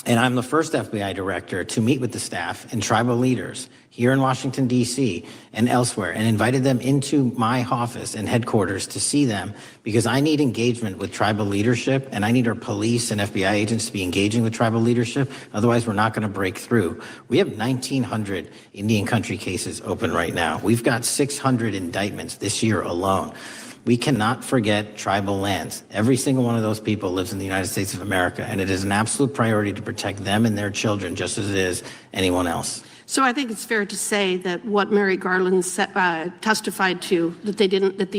And I'm the first FBI director to meet with the staff and tribal leaders here in Washington, D.C. and elsewhere, and invited them into my office and headquarters to see them, because I need engagement with tribal leadership, and I need our police and FBI agents to be engaging with tribal leadership. Otherwise, we're not going to break through. We have 1,900 Indian country cases open right now. We've got 600 indictments this year alone. We cannot forget tribal lands. Every single one of those people lives in the United States of America, and it is an absolute priority to protect them and their children just as it is anyone else. So I think it's fair to say that what Mary Garland testified to, that the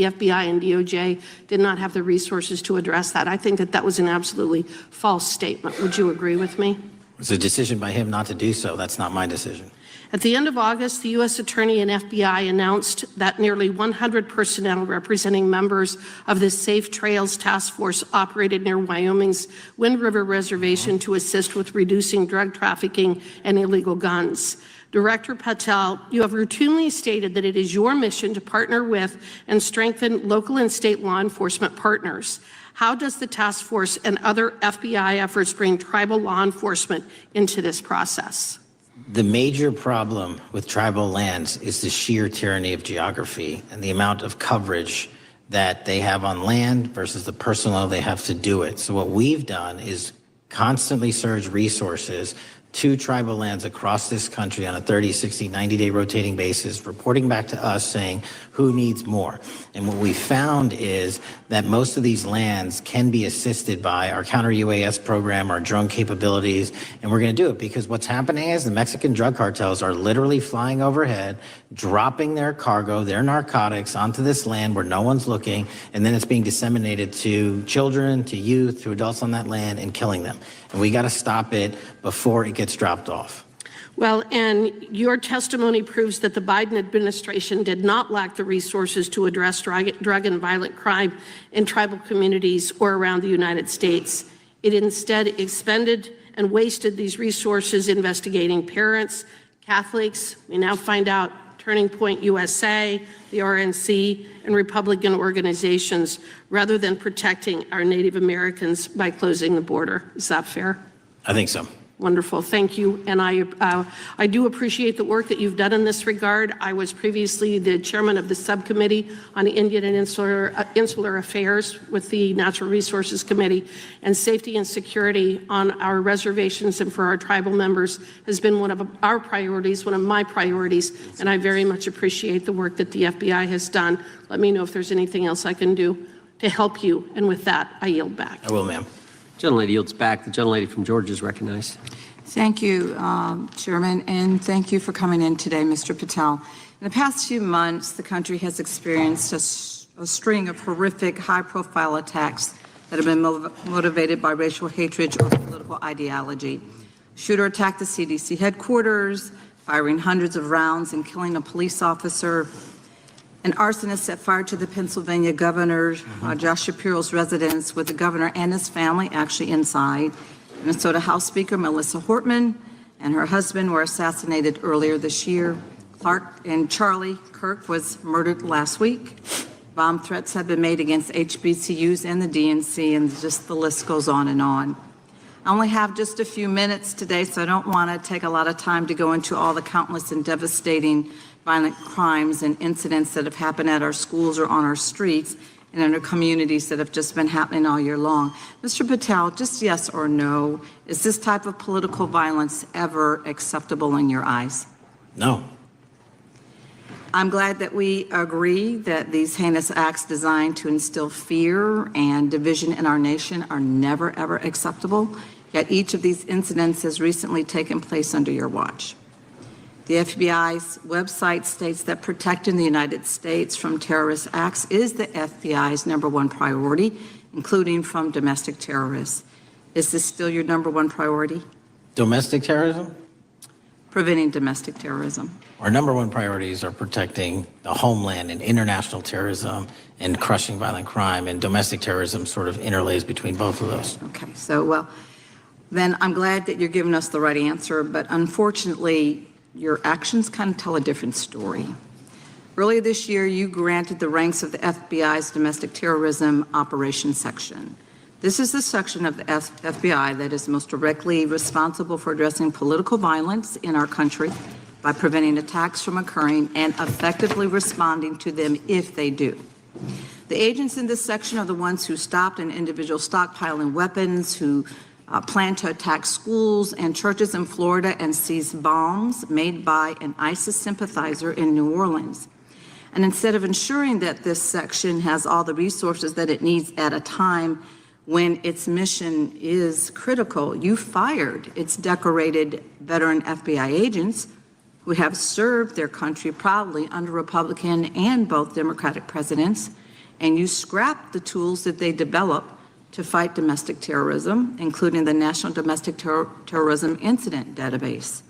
FBI and DOJ did not have the resources to address that. I think that was an absolutely false statement. Would you agree with me? It's a decision by him not to do so. That's not my decision. At the end of August, the U.S. Attorney and FBI announced that nearly 100 personnel representing members of the Safe Trails Task Force operated near Wyoming's Wind River Reservation to assist with reducing drug trafficking and illegal guns. Director Patel, you have routinely stated that it is your mission to partner with and strengthen local and state law enforcement partners. How does the task force and other FBI efforts bring tribal law enforcement into this process? The major problem with tribal lands is the sheer tyranny of geography and the amount of coverage that they have on land versus the personnel they have to do it. So what we've done is constantly surge resources to tribal lands across this country on a 30, 60, 90-day rotating basis, reporting back to us saying who needs more. And what we found is that most of these lands can be assisted by our counter-UAS program, our drone capabilities, and we're going to do it because what's happening is the Mexican drug cartels are literally flying overhead, dropping their cargo, their narcotics onto this land where no one's looking, and then it's being disseminated to children, to youth, to adults on that land and killing them. And we got to stop it before it gets dropped off. Well, and your testimony proves that the Biden administration did not lack the resources to address drug and violent crime in tribal communities or around the United States. It instead expended and wasted these resources investigating parents, Catholics, we now find out Turning Point USA, the RNC, and Republican organizations, rather than protecting our Native Americans by closing the border. Is that fair? I think so. Wonderful, thank you. And I do appreciate the work that you've done in this regard. I was previously the chairman of the subcommittee on Indian and Insular Affairs with the Natural Resources Committee, and safety and security on our reservations and for our tribal members has been one of our priorities, one of my priorities, and I very much appreciate the work that the FBI has done. Let me know if there's anything else I can do to help you, and with that, I yield back. I will, ma'am. Gentlelady yields back. The gentlelady from Georgia is recognized. Thank you, Chairman, and thank you for coming in today, Mr. Patel. In the past few months, the country has experienced a string of horrific, high-profile attacks that have been motivated by racial hatred or political ideology. Shooter attacked the CDC headquarters, firing hundreds of rounds and killing a police officer. An arsonist set fire to the Pennsylvania governor, Josh Shapiro's residence, with the governor and his family actually inside. Minnesota House Speaker Melissa Hortman and her husband were assassinated earlier this year. Clark and Charlie Kirk was murdered last week. Bomb threats have been made against HBCUs and the DNC, and just the list goes on and on. I only have just a few minutes today, so I don't want to take a lot of time to go into all the countless and devastating violent crimes and incidents that have happened at our schools or on our streets and in our communities that have just been happening all year long. Mr. Patel, just yes or no, is this type of political violence ever acceptable in your eyes? No. I'm glad that we agree that these heinous acts designed to instill fear and division in our nation are never, ever acceptable, yet each of these incidents has recently taken place under your watch. The FBI's website states that protecting the United States from terrorist acts is the FBI's #1 priority, including from domestic terrorists. Is this still your #1 priority? Domestic terrorism? Preventing domestic terrorism. Our #1 priorities are protecting the homeland and international terrorism and crushing violent crime, and domestic terrorism sort of interlays between both of those. Okay, so, well, then I'm glad that you're giving us the right answer, but unfortunately, your actions kind of tell a different story. Earlier this year, you granted the ranks of the FBI's Domestic Terrorism Operations Section. This is the section of the FBI that is most directly responsible for addressing political violence in our country by preventing attacks from occurring and effectively responding to them if they do. The agents in this section are the ones who stopped an individual stockpiling weapons, who planned to attack schools and churches in Florida and seized bombs made by an ISIS sympathizer in New Orleans. And instead of ensuring that this section has all the resources that it needs at a time when its mission is critical, you fired its decorated veteran FBI agents who have served their country proudly under Republican and both Democratic presidents, and you scrapped the tools that they developed to fight domestic terrorism, including the National Domestic Terrorism Incident Database.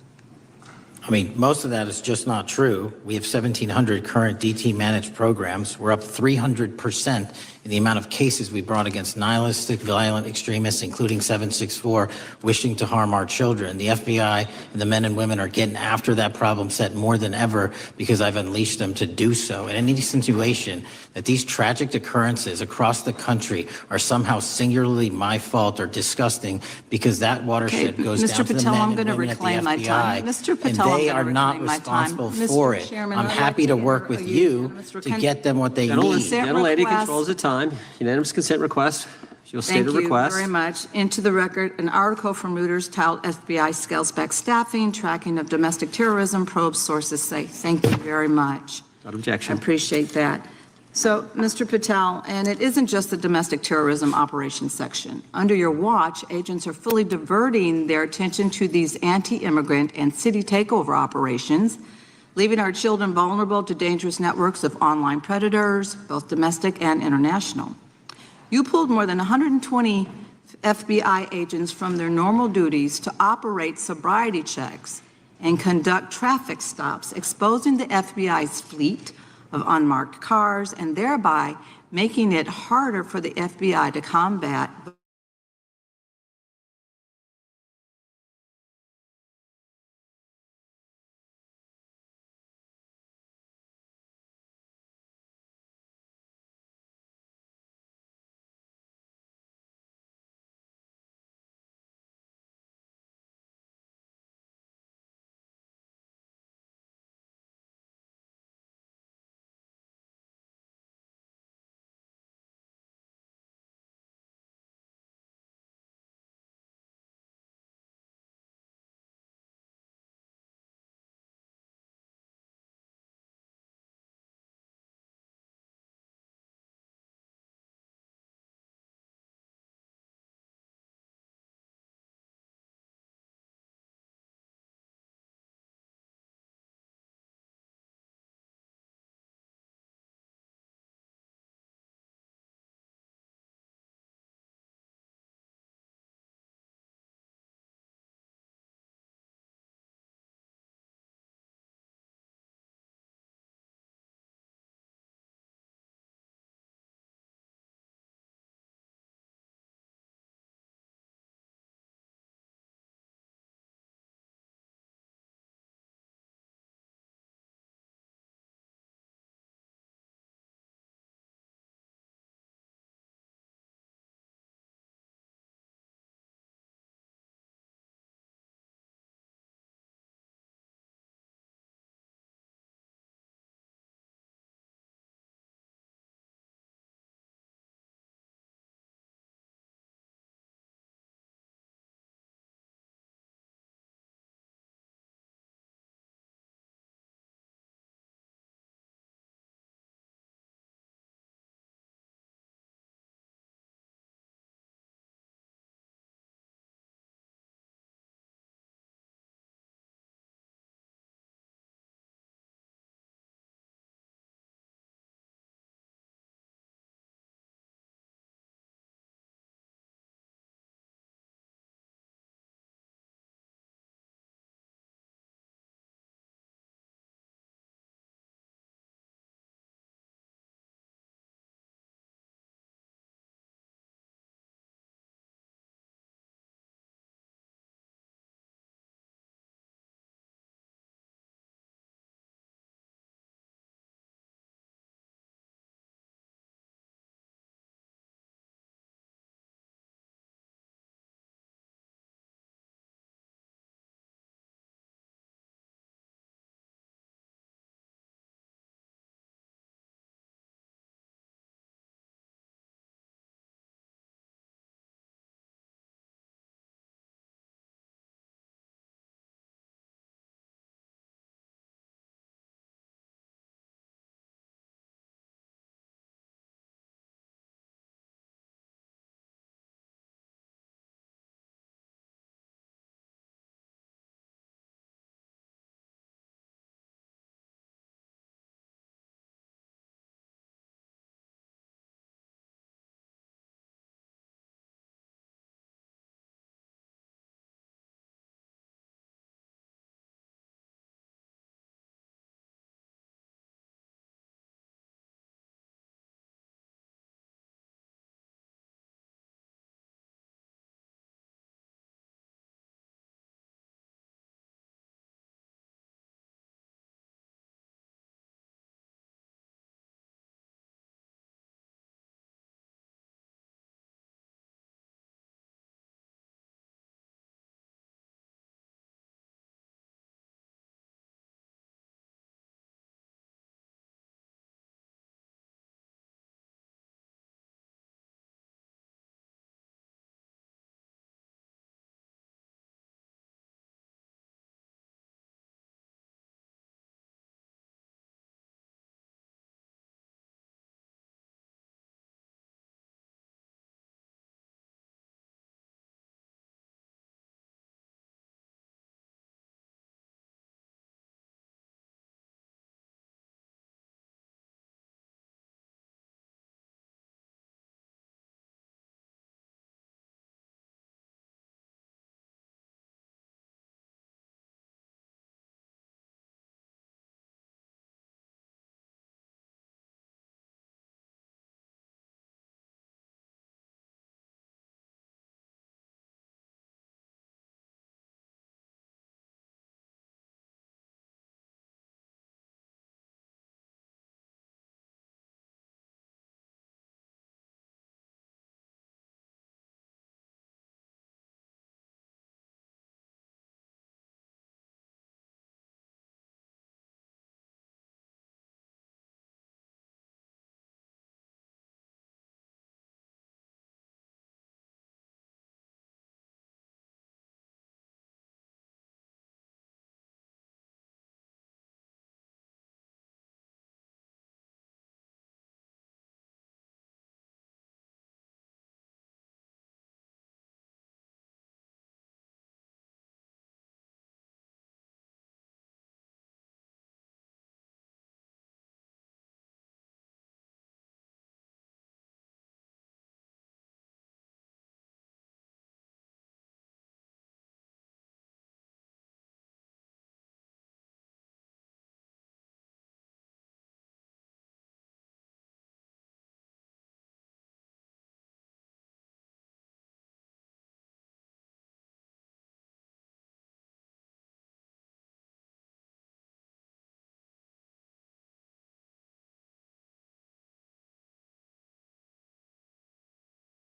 I mean, most of that is just not true. We have 1,700 current DT managed programs. We're up 300% in the amount of cases we brought against nihilistic, violent extremists, including 764, wishing to harm our children. The FBI and the men and women are getting after that problem set more than ever because I've unleashed them to do so. And any insinuation that these tragic occurrences across the country are somehow singularly my fault or disgusting because that watershed goes down to the men and women at the FBI. Mr. Patel, And they are not responsible for it. I'm happy to work with you to get them what they need. Gentle lady controls the time. Unanimous consent request. You'll state a request. Thank you very much. Into the record, an article from Reuters titled FBI Scales Back Staffing, Tracking of Domestic Terrorism, Probe Sources Say. Thank you very much. Without objection. I appreciate that. So, Mr. Patel, and it isn't just the domestic terrorism operations section. Under your watch, agents are fully diverting their attention to these anti-immigrant and city takeover operations, leaving our children vulnerable to dangerous networks of online predators, both domestic and international. You pulled more than 120 FBI agents from their normal duties to operate sobriety checks and conduct traffic stops, exposing the FBI's fleet of unmarked cars and thereby making it harder for the FBI to combat